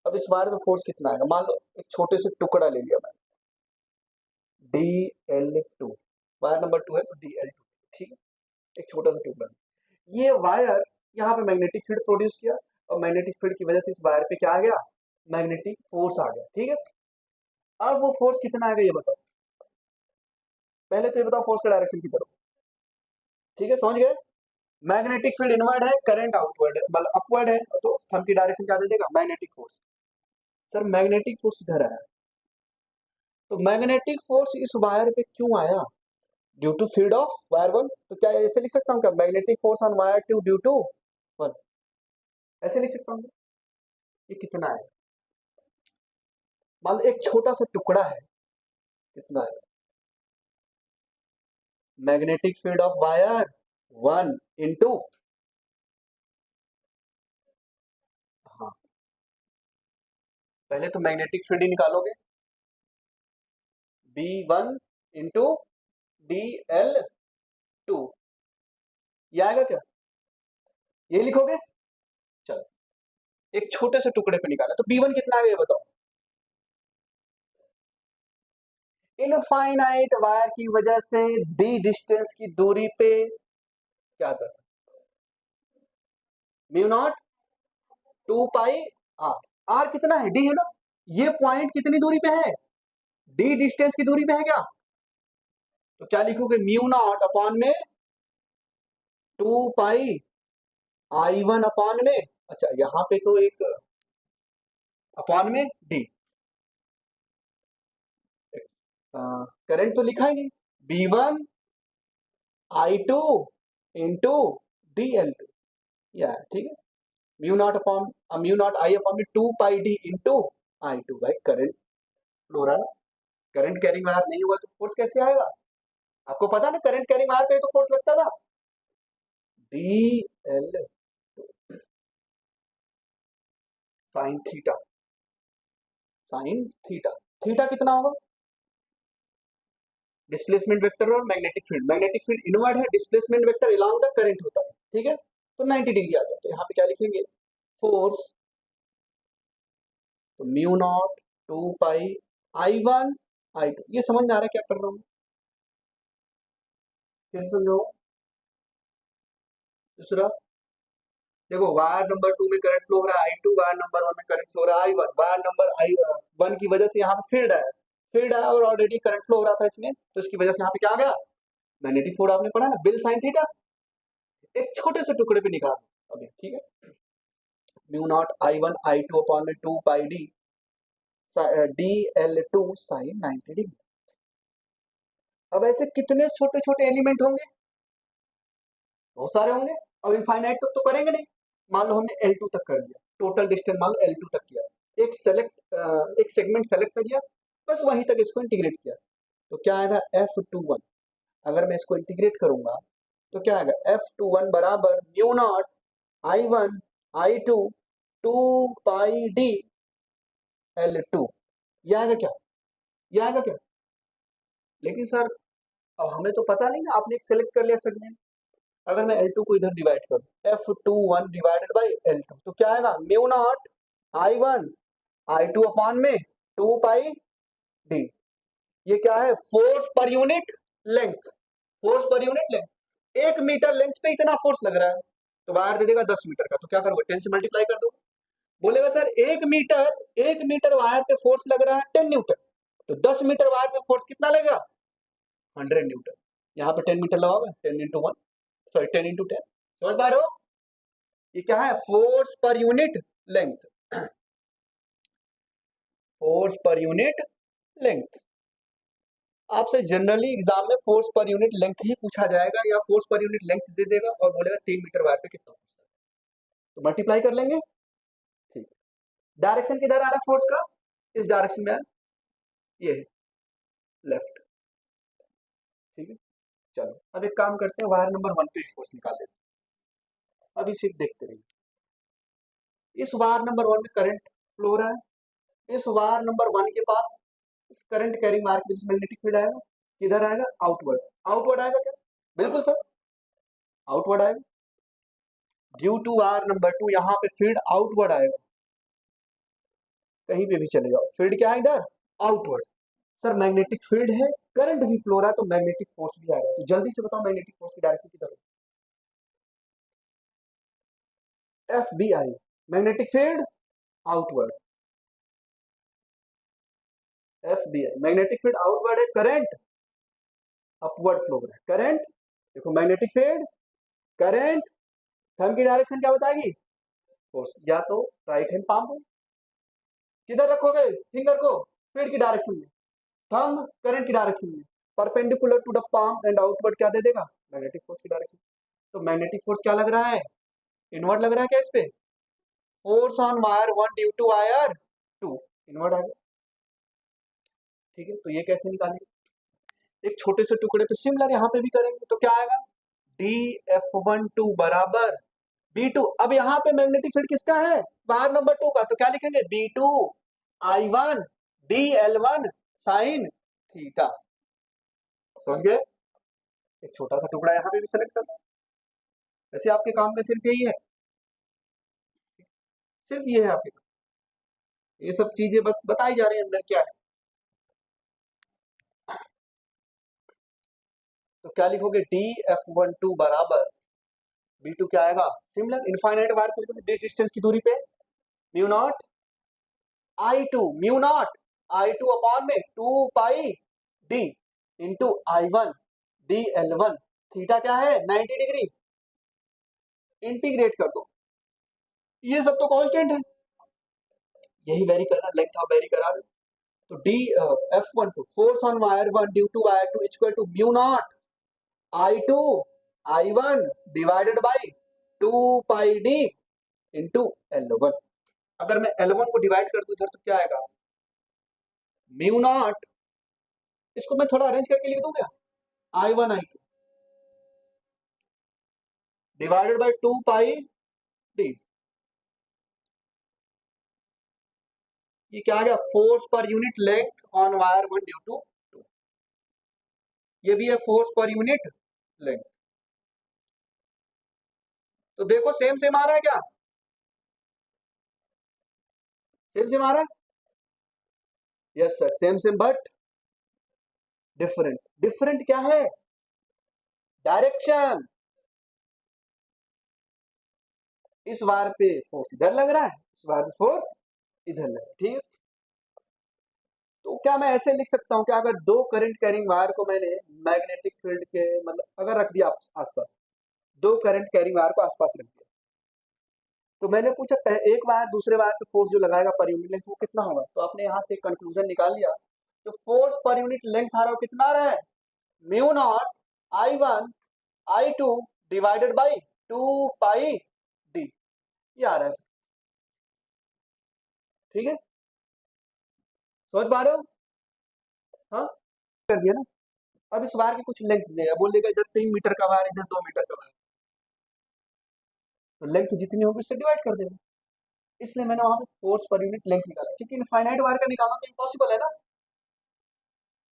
अब इस वायर में फोर्स कितना आएगा, मान लो एक छोटे से टुकड़ा ले लिया मैंने, DL2, वायर नंबर 2 है तो DL2, ठीक है, एक छोटा सा टुकड़ा, ये वायर यहाँ पे मैग्नेटिक फील्ड प्रोड्यूस किया और मैग्नेटिक फील्ड की वजह से इस वायर पे क्या आ गया, मैग्नेटिक फोर्स आ गया, ठीक है। अब वो फोर्स कितना आएगा ये बताओ, पहले तो ये बताओ फोर्स का डायरेक्शन की तरफ, ठीक है, समझ गए। मैग्नेटिक फील्ड इनवर्ड है, करंट आउटवर्ड है, मतलब अपवर्ड है, तो थंब की डायरेक्शन क्या दे देगा, magnetic force. Sir magnetic force इधर आया, तो मैग्नेटिक फोर्स इस वायर पे क्यों आया, due to field of wire one, तो क्या ऐसे लिख सकता हूँ क्या, magnetic force on wire two due to one, ऐसे लिख सकता हूँ। ये कितना है, मान लो एक छोटा सा टुकड़ा है, कितना है, magnetic field of wire one into, हाँ, पहले तो मैग्नेटिक फील्ड ही निकालोगे, B1 इंटू DL2, ये आएगा क्या, ये लिखोगे। चलो, एक छोटे से टुकड़े पे निकाला तो B1 कितना आ गया बताओ, इनफाइनाइट वायर की वजह से डी डिस्टेंस की दूरी पे क्या था, mu naught 2 pi R, R कितना है, डी है ना, ये पॉइंट कितनी दूरी पे है, डी डिस्टेंस की दूरी पे है क्या, तो क्या लिखोगे, म्यू नॉट अपॉन में 2 पाई I1 अपॉन में, अच्छा यहाँ पे तो एक अपॉन में डी, करंट तो लिखा ही नहीं, B1 I2 इंटू DL2, या ठीक है, म्यू नॉट आई अपॉन में 2 पाई डी इंटू I2, भाई करंट फ्लो रहा है, करंट कैरिंग वायर नहीं होगा तो फोर्स कैसे आएगा, आपको पता ना करंट कैरिंग वायर पे तो फोर्स लगता था, D L sine theta, sign theta, theta कितना होगा, डिस्प्लेसमेंट वेक्टर और मैग्नेटिक फील्ड इनवर्ड है, displacement vector along the current होता है, ठीक है, तो 90 डिग्री आ जाता है। यहाँ पे क्या लिखेंगे, फोर्स, तो म्यू नॉट 2 पाई I1 I2, ये समझ में आ रहा है क्या कर रहा हूँ, फिर समझो। दूसरा देखो, वायर नंबर 2 में करंट फ्लो हो रहा है I2, वायर नंबर 1 में करंट फ्लो हो रहा है I1, वायर नंबर I1 की वजह से यहाँ पे फील्ड है और ऑलरेडी करंट फ्लो हो रहा था इसमें, तो इसकी वजह से यहाँ पे क्या आ गया, मैग्नेटिक फोर्स, आपने पढ़ा ना, बिल साइन थीटा, एक छोटे से टुकड़े पे निकाल अभी, ठीक है, mu not I1 I2 upon में 2 pi D L two sine 90 degree. अब ऐसे कितने छोटे छोटे एलिमेंट होंगे, बहुत सारे होंगे, अब इनफाइनाइट तक तो करेंगे नहीं, मान लो हमने L2 तक कर दिया, टोटल डिस्टेंस मान लो L2 तक किया, एक सेगमेंट सेलेक्ट कर लिया, बस वहीं तक इसको इंटीग्रेट किया, तो क्या आएगा F21, अगर मैं इसको इंटीग्रेट करूंगा तो क्या आएगा F21 बराबर mu naught I1 I2 2 pi D L2, ये आएगा क्या, ये आएगा क्या, लेकिन सर अब हमें तो पता नहीं ना, आपने एक सेलेक्ट कर लिया सेगमेंट, अगर मैं L2 को इधर डिवाइड करूं F21 डिवाइडेड बाई L2, तो क्या आएगा mu naught I1 I2 upon में 2 पाई डी, ये क्या है, force per unit length, force per unit length, 1 metre length पे इतना फोर्स लग रहा है, तो वायर दे देगा 10 मीटर का, तो क्या करोगे 10 से मल्टीप्लाई कर दो, बोलेगा सर 1 मीटर वायर पे फोर्स लग रहा है 10 न्यूटन, तो 10 मीटर वायर पे फोर्स कितना लगेगा 100 न्यूटन, यहाँ पे 10 मीटर लगाओगे 10 × 1, सॉरी 10 × 10, समझ पा रहे हो, ये क्या है, force per unit length, force per unit length, आपसे जनरली एग्जाम में फोर्स पर यूनिट लेंथ ही पूछा जाएगा, या फोर्स पर यूनिट लेंथ दे देगा और बोलेगा 3 मीटर वायर पे कितना फोर्स है, तो मल्टीप्लाई कर लेंगे, ठीक, डायरेक्शन किधर आ रहा है फोर्स का, इस डायरेक्शन में, ये लेफ्ट, ठीक है, चलो अब एक काम करते हैं, वायर नंबर 1 पे फोर्स निकाल लेते हैं, अभी सिर्फ देखते रहिए, इस वायर नंबर 1 में करंट फ्लो हो रहा है, इस वायर नंबर 1 के पास इस करंट कैरिंग वायर के मैग्नेटिक फील्ड आएगा, किधर आएगा, आउटवर्ड, आउटवर्ड आएगा क्या, बिल्कुल सर, आउटवर्ड आएगा, ड्यू टू वायर नंबर 2 यहाँ पे फील्ड आउटवर्ड आएगा, कहीं पे भी चले जाओ फील्ड क्या है इधर, आउटवर्ड, सर मैग्नेटिक फील्ड है, करंट भी फ्लो रहा है, तो मैग्नेटिक फोर्स भी आएगा, तो जल्दी से बताओ मैग्नेटिक फोर्स की डायरेक्शन किधर है, F B I, magnetic field outward, F B I, magnetic field outward है, करंट अपवर्ड फ्लो हो रहा है, करंट, देखो मैग्नेटिक फील्ड, करंट, थंब की डायरेक्शन क्या बताएगी, फोर्स, या तो राइट हैंड पाम को किधर रखोगे, फिंगर को फील्ड की डायरेक्शन में, थंब करंट की डायरेक्शन में, perpendicular to the palm and outward क्या दे देगा, मैग्नेटिक फोर्स की डायरेक्शन, तो मैग्नेटिक फोर्स क्या लग रहा है, इनवर्ड लग रहा है क्या इस पे, force on wire 1 due to wire 2, inward आ गया, ठीक है, तो ये कैसे निकालेंगे, एक छोटे से टुकड़े पे सिमिलर यहाँ पे भी करेंगे, तो क्या आएगा, DF12 बराबर B2, अब यहाँ पे मैग्नेटिक फील्ड किसका है, वायर नंबर 2 का, तो क्या लिखेंगे B2 I1 DL1 sine theta, समझ गए, एक छोटा सा टुकड़ा यहाँ पे भी सेलेक्ट करना, वैसे आपके काम में सिर्फ यही है, सिर्फ ये है आपके, ये सब चीजें बस बताई जा रही है अंदर क्या है, तो क्या लिखोगे DF12 बराबर B2 क्या आएगा, सिमिलर इनफाइनाइट वायर की वजह से डिस्टेंस की दूरी पे म्यू नॉट I2 अपॉन में 2 pi D into I1 DL1, theta क्या है 90 डिग्री, इंटीग्रेट कर दो, ये सब तो कांस्टेंट है, यही वेरी करना, लेंथ आप वेरी करा दो, तो DF12 force on wire 1 due to wire 2 equal to mu naught I2 I1 divided by 2 pi D into L1, अगर मैं L1 को डिवाइड कर दूं इधर तो क्या आएगा, म्यू नॉट, इसको मैं थोड़ा अरेंज करके लिख दूं क्या, I1 I2 divided by 2 pi D. ये क्या आ गया, force per unit length on wire 1 due to 2। ये भी है फोर्स पर यूनिट लेंथ। तो देखो सेम सेम आ रहा है क्या, सेम सेम आ रहा है, yes sir same same but different. Different क्या है, डायरेक्शन। इस वायर पे फोर्स इधर लग रहा है, इस वायर पे फोर्स इधर लग रहा है, ठीक है। तो क्या मैं ऐसे लिख सकता हूँ कि अगर दो करंट कैरिंग वायर को मैंने मैग्नेटिक फील्ड के मतलब अगर रख दिया आसपास, दो करंट कैरिंग वायर को आसपास रख दिया, तो मैंने पूछा एक वायर दूसरे वायर पे फोर्स जो लगाएगा पर यूनिट लेंथ वो कितना होगा, तो आपने यहाँ से कंक्लूजन निकाल लिया। तो फोर्स पर यूनिट लेंथ आ रहा है कितना आ रहा है, mu not I1 I2 divided by 2 pi D, ये आ रहा है, ठीक है। समझ पा रहे हो, हाँ कर दिया ना। अब इस वायर की कुछ लेंथ देगा, बोल देगा इधर 3 मीटर का वायर, इधर 2 मीटर का वायर, तो लेंथ जितनी होगी उससे डिवाइड कर देना। इसलिए मैंने वहां पे फोर्स पर यूनिट लेंथ निकाला, क्योंकि इनफाइनाइट वायर का निकालना तो इम्पॉसिबल है ना।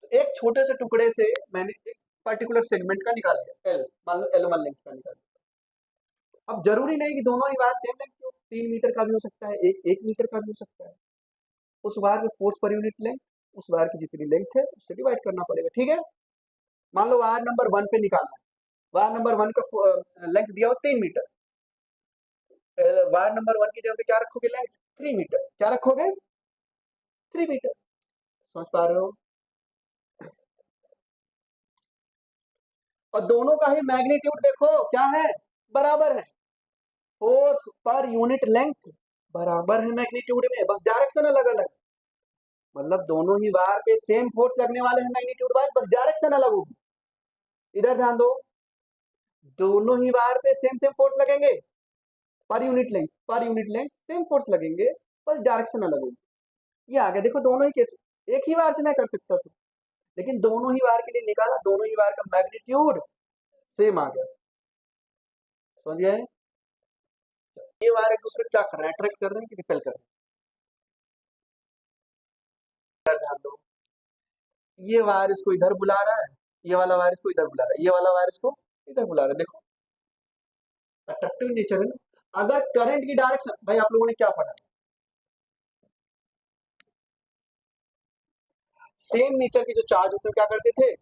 तो एक छोटे से टुकड़े से मैंने एक पर्टिकुलर सेगमेंट का निकाल लिया, एल मान लो L1 लेंथ का निकाल लिया। अब जरूरी नहीं कि दोनों ही वायर सेम लेंथ की हो, 3 मीटर का भी हो सकता है, एक मीटर का भी हो सकता है। उस वायर में फोर्स पर यूनिट लेंथ उस वायर की जितनी लेंथ है उससे डिवाइड करना पड़ेगा, ठीक है। मान लो वायर नंबर 1 पे निकालना है, वायर नंबर 1 का लेंथ दिया हो 3 मीटर, वायर नंबर 1 की जगह पे क्या रखोगे, लेंथ 3 मीटर, क्या रखोगे 3 मीटर। समझ पा रहे हो, और दोनों का ही मैग्नीट्यूड देखो क्या है, बराबर है। फोर्स पर यूनिट लेंथ बराबर है मैग्नीट्यूड में, बस डायरेक्शन अलग अलग। मतलब दोनों ही वायर पे सेम फोर्स लगने वाले हैं मैग्नीट्यूड वाइज, बस डायरेक्शन अलग होगी। इधर ध्यान दो, दोनों ही वायर पे सेम सेम फोर्स लगेंगे, पर यूनिट लेंथ सेम फोर्स लगेंगे, पर डायरेक्शन अलग होगी। ये आ गया, देखो दोनों ही केस, एक ही वायर से मैं कर सकता था, लेकिन दोनों ही वायर के लिए निकाला, दोनों ही वायर का मैग्नीट्यूड सेम आ गया। समझ गए, ये वायर एक दूसरे को क्या कर रहे हैं, अट्रैक्ट कर रहे हैं कि रिपेल कर रहे हैं, ध्यान दो। ये वायर इसको इधर बुला रहा है, ये वाला वायर इसको इधर बुला रहा है, ये वाला वायर इसको इधर बुला रहा है, देखो अट्रैक्टिव नेचर है ना। अगर करंट की डायरेक्शन, भाई आप लोगों ने क्या पढ़ा, सेम नेचर के जो चार्ज होते हैं क्या करते थे,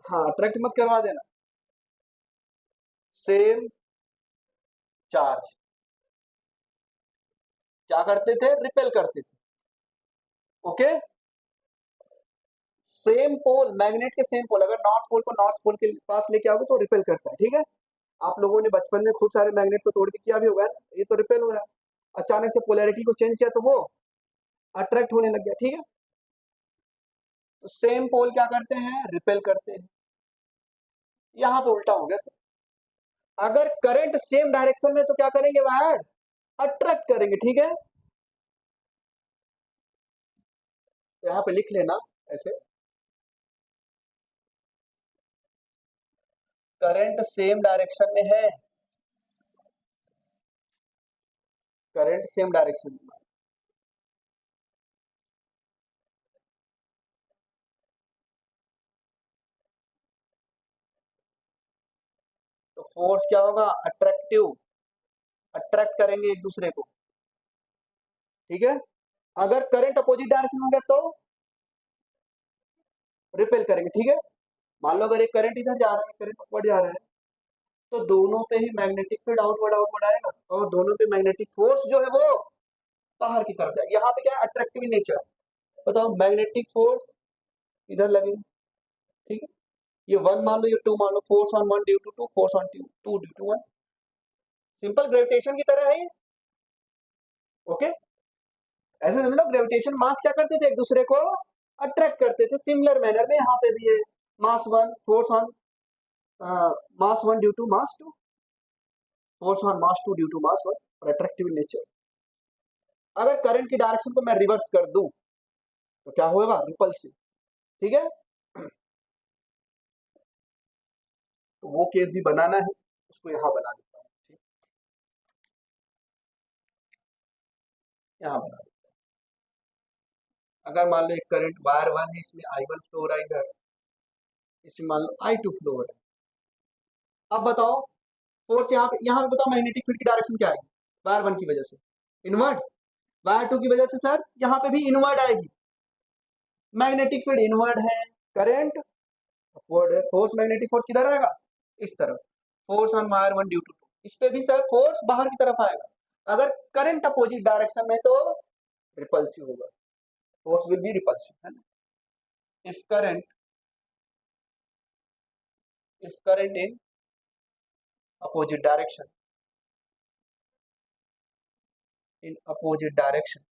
हाँ अट्रैक्ट मत करवा देना, सेम चार्ज क्या करते थे, रिपेल करते थे, ओके। सेम पोल, मैग्नेट के सेम पोल, अगर नॉर्थ पोल को नॉर्थ पोल के पास लेके आओगे तो रिपेल करता है, ठीक है। आप लोगों ने बचपन में खूब सारे मैग्नेट को तोड़ के किया भी होगा, ये तो रिपेल हो रहा है। अचानक से पोलैरिटी को चेंज किया तो वो अट्रैक्ट होने लग गया, ठीक है। तो सेम पोल क्या करते हैं, रिपेल करते हैं। यहाँ पे उल्टा हो गया सर, अगर करंट सेम डायरेक्शन में तो क्या करेंगे वायर, अट्रैक्ट करेंगे, ठीक है। तो यहाँ पे लिख लेना ऐसे, करंट सेम डायरेक्शन में है, करंट सेम डायरेक्शन में, तो फोर्स क्या होगा, अट्रैक्टिव, अट्रैक्ट करेंगे एक दूसरे को, ठीक है। अगर करंट अपोजिट डायरेक्शन में हो गया तो रिपेल करेंगे, ठीक है। मान लो अगर एक करंट इधर जा रहा है, करंट ऊपर जा रहा है, तो दोनों पे ही मैग्नेटिक फील्ड आउटवर्ड आउटवर्ड आएगा, और दोनों पे मैग्नेटिक फोर्स जो है वो बाहर की तरफ जाएगा। यहाँ पे क्या है, अट्रैक्टिव नेचर, बताओ मैग्नेटिक फोर्स इधर लगेगा, ठीक है। ये 1 मान लो, ये 2 मान लो, force on 1 due to 2, force on 2 due to 1, simple gravitation की तरह है ये, ओके। ऐसे समझ लो ग्रेविटेशन मास क्या करते थे, एक दूसरे को अट्रैक्ट करते थे, सिमिलर मैनर में यहाँ पे भी है, mass 1 force on mass 1 due to mass 2, force on mass 2 due to mass 1, और अट्रैक्टिव नेचर। अगर करंट की डायरेक्शन को मैं रिवर्स कर दूं तो क्या होगा, रिपल्सिव, ठीक है। तो वो केस भी बनाना है, उसको यहाँ बना देता हूँ, ठीक, यहाँ बना देता हूँ। अगर मान लो एक करंट वायर 1 है, इसमें I1 फ्लो हो रहा है इधर, इसमें मान लो I2 फ्लो हो रहा है। अब बताओ फोर्स यहाँ पे बताओ मैग्नेटिक फील्ड की डायरेक्शन क्या आएगी वायर 1 की वजह से, इनवर्ड। वायर 2 की वजह से सर यहाँ पे भी इनवर्ड आएगी। मैग्नेटिक फील्ड इनवर्ड है, करंट अपवर्ड है, फोर्स मैग्नेटिक फोर्स किधर आएगा, इस तरफ। Force on wire 1 due to 2, इस पे भी सर फोर्स बाहर की तरफ आएगा। अगर करंट अपोजिट डायरेक्शन में तो रिपल्सिव होगा, फोर्स विल बी रिपल्सिव, है ना। If current in opposite direction,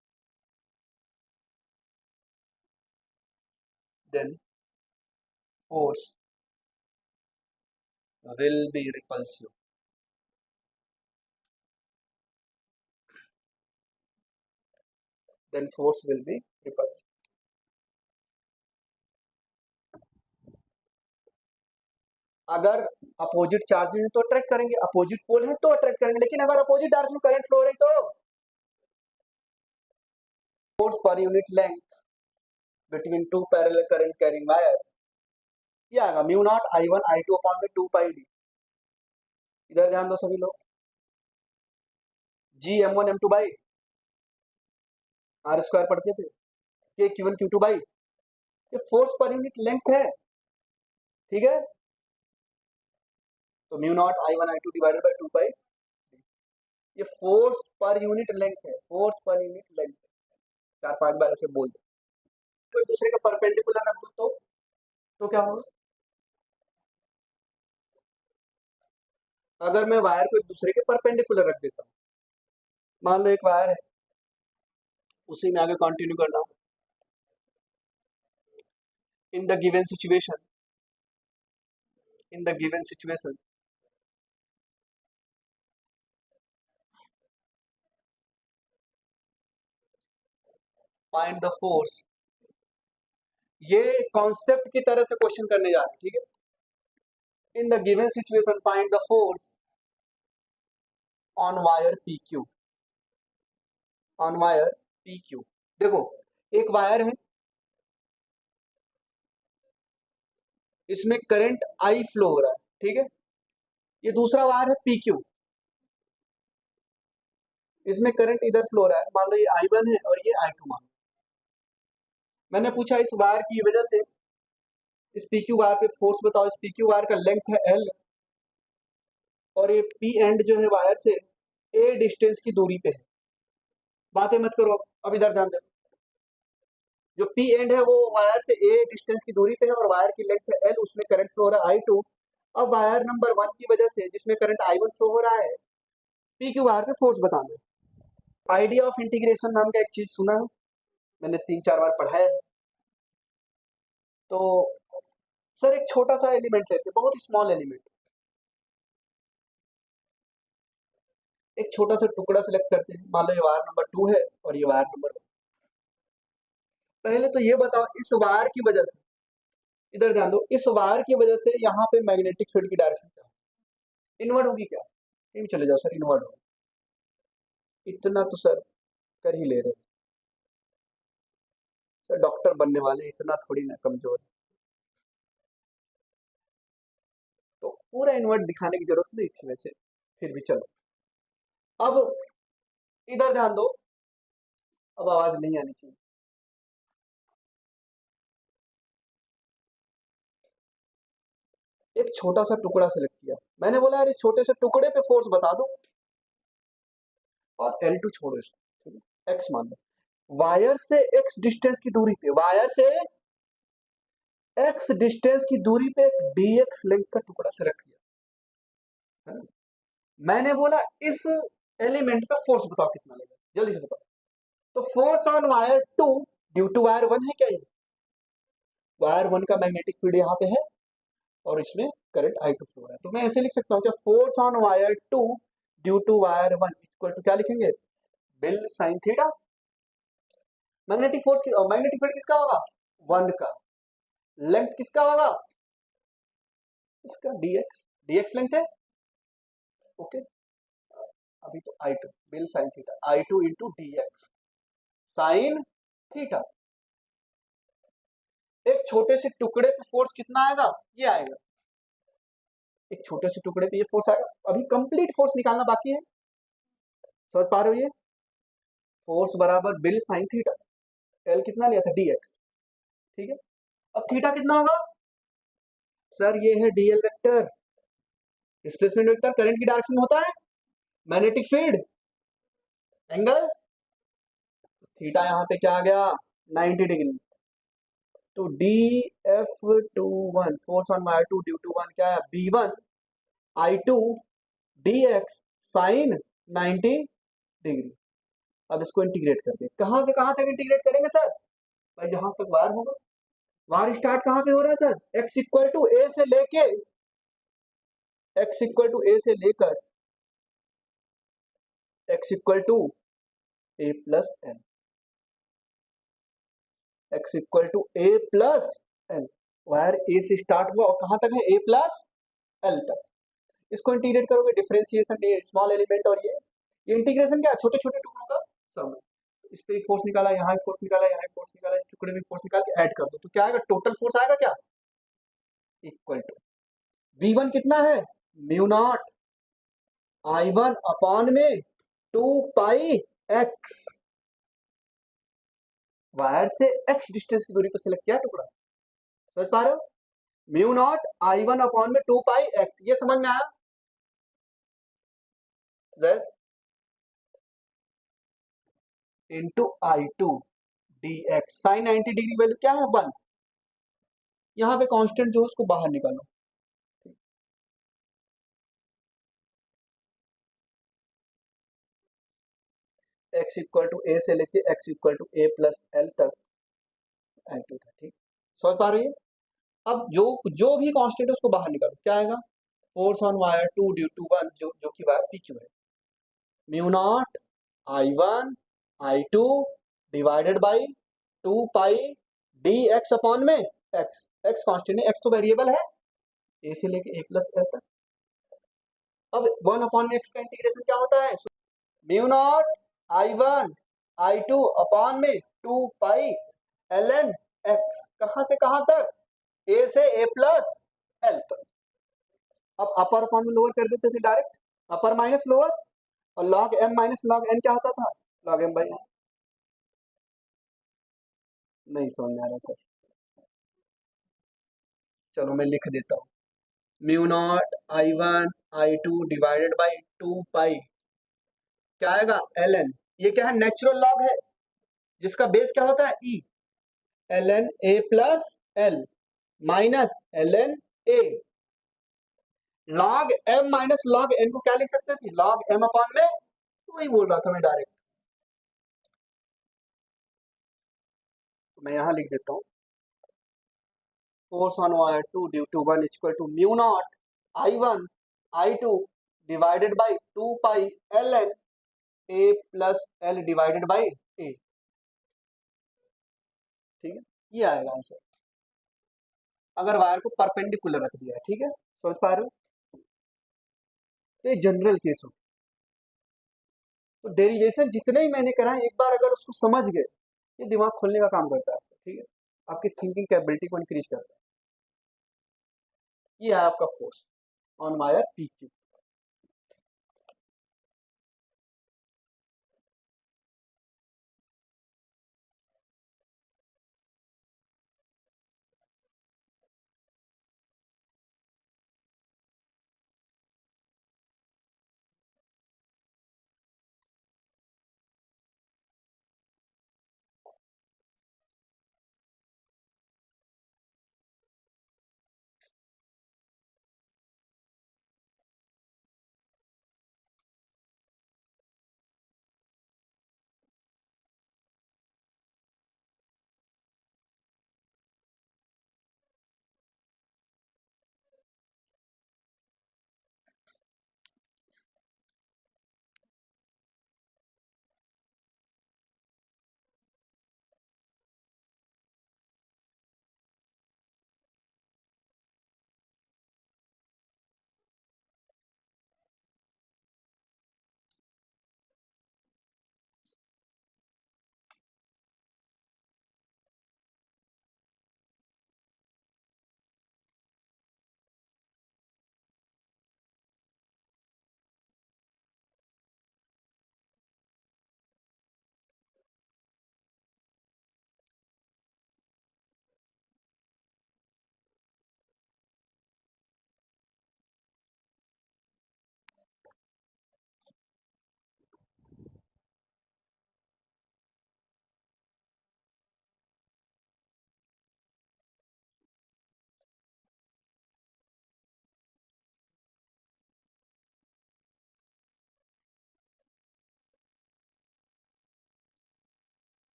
then force will be repulsive. Then force will be repulsive. अगर अपोजिट चार्जेस है तो अट्रैक्ट करेंगे, अपोजिट पोल है तो अट्रैक्ट करेंगे, लेकिन अगर अपोजिट डायरेक्शन में करंट फ्लो हो रही तो force per unit length between two parallel current carrying wire, ये आएगा mu naught I1 I2 upon में 2 पाई डी। इधर ध्यान दो सभी लोग, जी M1 M2 by are square पढ़ते थे, के Q1 Q2 बाई, ये फोर्स पर यूनिट लेंथ है, ठीक है। तो mu naught I1 I2 divided by 2 पाई, ये फोर्स पर यूनिट लेंथ है, फोर्स पर यूनिट लेंथ है। 4-5 बार ऐसे बोल दो, तो एक दूसरे के परपेंडिकुलर रख दो तो क्या होगा, अगर मैं वायर को एक दूसरे के परपेंडिकुलर रख देता हूँ, मान लो एक वायर है, उसी में आगे कंटिन्यू करना हो, in the given situation find the force, ये कॉन्सेप्ट की तरह से क्वेश्चन करने जा रहे हैं, ठीक है। In the given situation find the force on wire PQ, on wire PQ। देखो एक वायर है, इसमें करंट I फ्लो हो रहा है, ठीक है। ये दूसरा वायर है PQ, इसमें करंट इधर फ्लो हो रहा है, मान लो ये I1 है और ये I2 मान लो। मैंने पूछा इस वायर की वजह से इस PQ वायर पे फोर्स बताओ, इस PQ वायर का लेंथ है L और ये P एंड जो है वायर से A डिस्टेंस की दूरी पे है। बातें मत करो, अब इधर ध्यान दो, जो P एंड है वो वायर से A डिस्टेंस की दूरी पे है और वायर की लेंथ है L, उसमें करंट फ्लो हो रहा है I2। अब वायर नंबर 1 की वजह से जिसमें करंट I1 फ्लो हो रहा है, PQ वायर पे फोर्स बताना है। आइडिया ऑफ इंटीग्रेशन नाम का एक चीज सुना है, मैंने 3-4 बार पढ़ा है। तो सर एक छोटा सा एलिमेंट लेते हैं, बहुत स्मॉल एलिमेंट, एक छोटा सा टुकड़ा सिलेक्ट करते हैं, मान लो ये वायर नंबर 2 है और ये वायर नंबर 1। पहले तो ये बताओ इस वायर की वजह से, इधर ध्यान दो, इस वायर की वजह से यहाँ पे मैग्नेटिक फील्ड की डायरेक्शन क्या है, इनवर्ड होगी क्या, ये भी चले जाओ सर, इनवर्ड होगी। इतना तो सर कर ही ले रहे सर, डॉक्टर बनने वाले इतना थोड़ी ना कमजोर है, तो पूरा इन्वर्ट दिखाने की जरूरत नहीं थी वैसे, फिर भी चलो। अब इधर ध्यान दो, अब आवाज नहीं आनी चाहिए। एक छोटा सा टुकड़ा सेलेक्ट किया, मैंने बोला यार इस छोटे से टुकड़े पे फोर्स बता दो, और L2 छोड़ो इसको, ठीक है, X मान लो, वायर से X डिस्टेंस की दूरी पे, वायर से X डिस्टेंस की दूरी पे एक DX लेंथ का टुकड़ा सेलेक्ट किया, है ना? मैंने बोला इस एलिमेंट पे फोर्स बताओ कितना लगेगा, जल्दी से बताओ। तो force on wire 2 due to wire 1 है क्या, ये वायर 1 का मैग्नेटिक फील्ड यहाँ पे है और इसमें करंट I2 फ्लो हो रहा है, तो मैं ऐसे लिख सकता हूँ क्या, force on wire 2 due to wire 1 equal to क्या लिखेंगे, बिल साइन थीटा। मैग्नेटिक फोर्स की मैग्नेटिक फील्ड किसका होगा, 1 का, लेंथ किसका होगा, इसका DX, dx लेंथ है, ओके। अभी तो आई टू बिल sine theta, I two into D X sine theta. एक छोटे से टुकड़े पे फोर्स कितना आएगा, ये आएगा। एक छोटे से टुकड़े पे ये फोर्स आएगा, अभी कंप्लीट फोर्स निकालना बाकी है। समझ पा रहे हो, ये फोर्स बराबर बिल साइन थीटा, एल कितना लिया था, डी एक्स, ठीक है। अब थीटा कितना होगा, सर ये है DL vector, displacement vector, current की डायरेक्शन होता है मैग्नेटिक फील्ड, एंगल थीटा यहाँ पे क्या आ गया, 90 डिग्री। तो D F two one, force on wire two due to one क्या है, B one I two D X sine 90 degree. अब इसको इंटीग्रेट कर दे, कहां से कहां तक इंटीग्रेट करेंगे सर, भाई जहां तक वायर होगा। वायर स्टार्ट कहां पे हो रहा है sir, X equal to A से लेके, एक्स इक्वल टू ए से लेकर X equal to A plus L, X equal to A plus L. Wire A से स्टार्ट हुआ और कहां तक है, ए प्लस एल तक। इसको इंटीग्रेट करोगे, डिफरेंशिएशन ये स्मॉल एलिमेंट और ये इंटीग्रेशन क्या, छोटे छोटे टुकड़ों का सम। इस पे फोर्स निकाला, यहाँ फोर्स निकाला, यहाँ फोर्स निकाला, इस टुकड़े में फोर्स निकाल के ऐड कर दो, तो क्या आएगा, टोटल फोर्स आएगा क्या, इक्वल टू वी वन कितना है, mu naught I one upon में 2 पाई एक्स, वायर से एक्स डिस्टेंस की दूरी पर सिलेक्ट किया टुकड़ा। समझ पा रहे हो, mu naught I one upon में 2 पाई एक्स, ये समझ में आया, into I two D X sine 90 degree value क्या है, 1। यहाँ पे कांस्टेंट जो है उसको बाहर निकालो, एक्स इक्वल टू ए से लेके X equal to A plus L तक आई टू था, ठीक। समझ पा रही है। अब जो जो भी कांस्टेंट है उसको बाहर निकालो, क्या आएगा, force on wire two due to one, जो कि वायर पी क्यू है, mu naught I one I two divided by 2 pi D X upon में एक्स, एक्स कांस्टेंट है, एक्स तो वेरिएबल है, ए से लेके ए प्लस एल तक। अब 1 अपॉन में एक्स का इंटीग्रेशन क्या होता है, mu naught I one I two upon में 2 पाई एल एन एक्स, कहां से कहां तक, ए से ए प्लस एल तक। अब अपर अपॉन में लोअर कर देते थे डायरेक्ट, अपर माइनस लोअर, और log M minus log N क्या होता था, लॉग एम बाई एन। नहीं समझ में आ रहा सर, चलो मैं लिख देता हूँ, mu naught I one I two divided by 2 पाई क्या आएगा, एल एन, ये क्या है, नेचुरल लॉग है, जिसका बेस क्या होता है, e, L N A plus L minus L N A, log M minus log N को क्या लिख सकते थे, लॉग एम अपॉन में, तो वही बोल रहा था मैं डायरेक्ट, तो मैं यहां लिख देता हूँ, force on wire two due to one equal to mu naught I one I two divided by 2 pi L N A plus L divided by A, ठीक है, ये आएगा आंसर, अगर वायर को परपेंडिकुलर रख दिया है, ठीक है, समझ पा रहे हो। तो ये जनरल केस हो, तो डेरिवेशन जितने ही मैंने करा है, एक बार अगर उसको समझ गए, ये दिमाग खोलने का काम करता है, ठीक है, आपकी थिंकिंग कैपेबिलिटी को इंक्रीज करता है। ये है आपका force on wire P Q.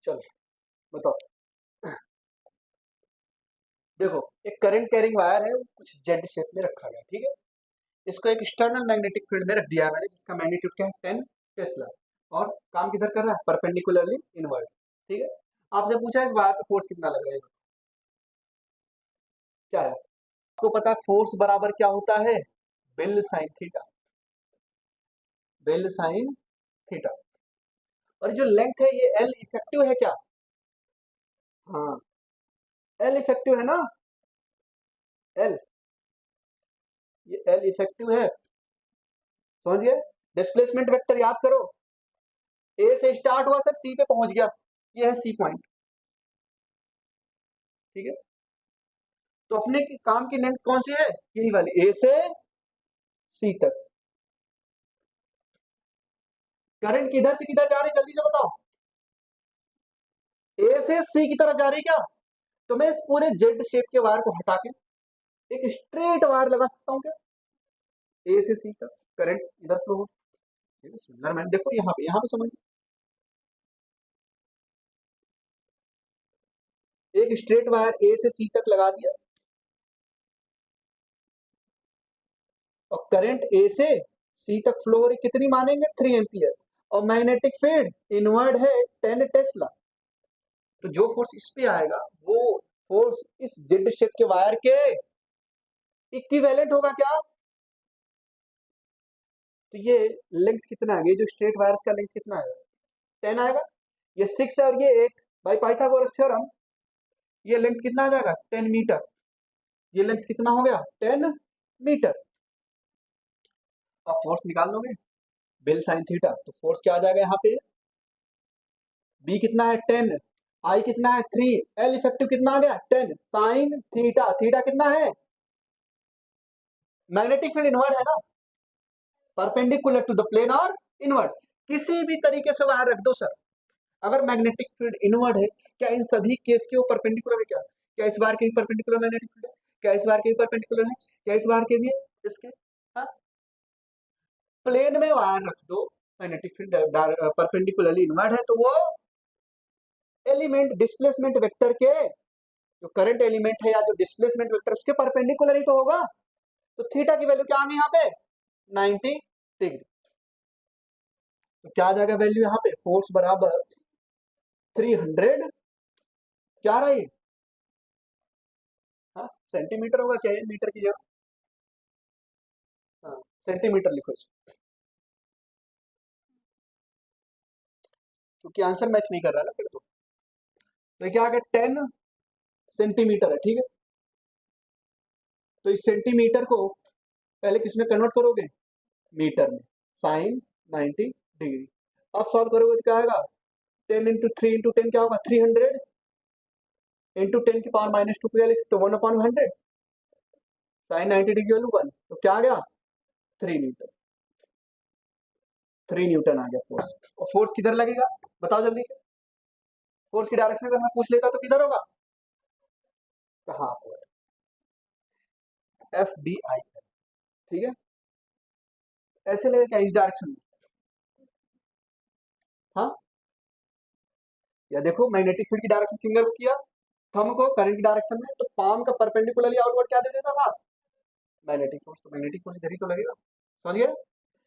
चलो बताओ। देखो एक करंट कैरिंग वायर है, वो कुछ जेड शेप में रखा गया, ठीक है। इसको एक एक्सटर्नल मैग्नेटिक फील्ड में रख दिया है मैंने, जिसका मैग्नीट्यूड क्या है 10 टेस्ला, और काम किधर कर रहा है, परपेंडिकुलरली इनवर्ड, ठीक है। आपसे पूछा है इस वायर पे फोर्स कितना लग रहा है, क्या है आपको पता है फोर्स बराबर क्या होता है, बेल साइन थीटा, बेल साइन थीटा। और जो लेंथ है ये एल इफेक्टिव है क्या, हाँ एल इफेक्टिव है ना, एल, ये एल इफेक्टिव है, समझ गए। डिस्प्लेसमेंट वेक्टर याद करो, ए से स्टार्ट हुआ सर सी पे पहुंच गया, ये है सी पॉइंट, ठीक है। तो अपने काम की लेंथ कौन सी है, यही वाली, ए से सी तक। करंट किधर से किधर जा रही है जल्दी से बताओ, ए से सी की तरफ जा रही है क्या, तो मैं इस पूरे जेड शेप के वायर को हटा के एक स्ट्रेट वायर लगा सकता हूं क्या, ए से सी तक करंट इधर फ्लो हो, सिमिलर मैन, देखो यहाँ पे समझ, एक स्ट्रेट वायर ए से सी तक लगा दिया, और करंट ए से सी तक फ्लो हो रही, कितनी मानेंगे 3 एम्पियर, और मैग्नेटिक फील्ड इनवर्ड है 10 टेस्ला। तो जो फोर्स इस पे आएगा वो फोर्स इस जेड शेप के वायर के इक्विवेलेंट होगा क्या, तो ये लेंथ कितना आएगा, ये जो स्ट्रेट वायर्स का लेंथ कितना आएगा 10 आएगा, ये 6 है और ये 8, बाई पाइथागोरस थ्योरम ये लेंथ कितना आ जाएगा 10 मीटर, ये लेंथ कितना हो गया 10 मीटर। आप फोर्स निकाल लोगे बेल साइन थीटा, तो फोर्स क्या आ जाएगा यहाँ पे, बी कितना है 10, आई कितना है 3, एल इफेक्टिव कितना आ गया 10 साइन थीटा, थीटा कितना है, मैग्नेटिक फील्ड इनवर्ड है ना, परपेंडिकुलर टू द प्लेन और इनवर्ड, किसी भी तरीके से वायर रख दो सर, अगर मैग्नेटिक फील्ड इनवर्ड है, क्या इन सभी केस के वो परपेंडिकुलर है क्या, क्या इस बार के भी परपेंडिकुलर मैग्नेटिक फील्ड है, क्या इस बार के भी परपेंडिकुलर है, क्या इस बार के भी है, इसके, हाँ प्लेन में वायर रख दो, मैग्नेटिक फील्ड परपेंडिकुलरली इनवर्ड है, तो वो एलिमेंट डिस्प्लेसमेंट वेक्टर के, जो करंट एलिमेंट है या जो डिस्प्लेसमेंट वेक्टर उसके परपेंडिकुलर ही तो होगा, तो थीटा की वैल्यू क्या आ गई यहाँ पे 90 डिग्री, तो क्या आ जाएगा वैल्यू यहाँ पे, फोर्स बराबर 300, क्या रही, हाँ सेंटीमीटर होगा क्या, मीटर की जगह, हाँ सेंटीमीटर लिखो इसको, क्योंकि आंसर मैच नहीं कर रहा है ना फिर तो क्या आ गया 10 सेंटीमीटर है, ठीक है। तो इस सेंटीमीटर को पहले किस में कन्वर्ट करोगे, मीटर में, साइन 90 डिग्री, अब सॉल्व करोगे तो क्या आएगा 10 इंटू 3 इंटू 10 क्या होगा 300 इंटू 10 की पावर -2 को तो 1/100, साइन 90 डिग्री वैल्यू 1, तो क्या आ गया 3 न्यूटन, 3 न्यूटन आ गया फोर्स। और फोर्स किधर लगेगा बताओ जल्दी से, फोर्स की डायरेक्शन अगर मैं पूछ लेता तो किधर होगा, कहाँ पर, एफ डी आई, ठीक है, ऐसे लगेगा क्या इस डायरेक्शन में, हाँ, या देखो मैग्नेटिक फील्ड की डायरेक्शन फिंगर को किया, थंब को करंट की डायरेक्शन में, तो पाम का परपेंडिकुलरली आउटवर्ड क्या दे देता था, मैग्नेटिक फोर्स, तो मैग्नेटिक फोर्स इधर ही तो लगेगा, समझिए।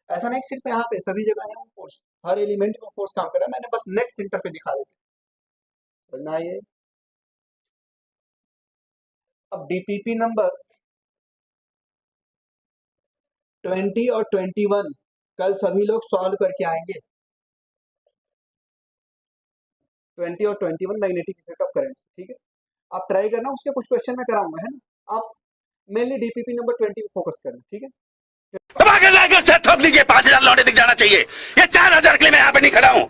ऐसा नहीं सिर्फ यहाँ पे, सभी जगह है फोर्स, हर एलिमेंट में फोर्स काम कर रहा है, मैंने बस नेक्स्ट सेंटर पे दिखा दिया, समझना ये। अब डीपीपी नंबर 20 और 21 कल सभी लोग सॉल्व करके आएंगे, 20 और 21 मैग्नेटिक इफेक्ट ऑफ करंट, ठीक है। आप ट्राई करना, उसके कुछ क्वेश्चन में कराऊंगा, है ना, आप मेनली डीपीपी नंबर 20 पे फोकस करना, ठीक है। ठोक लीजिए, 5,000 लौटे दिख जाना चाहिए, ये 4,000 के लिए मैं यहाँ पे नहीं खड़ा हूँ।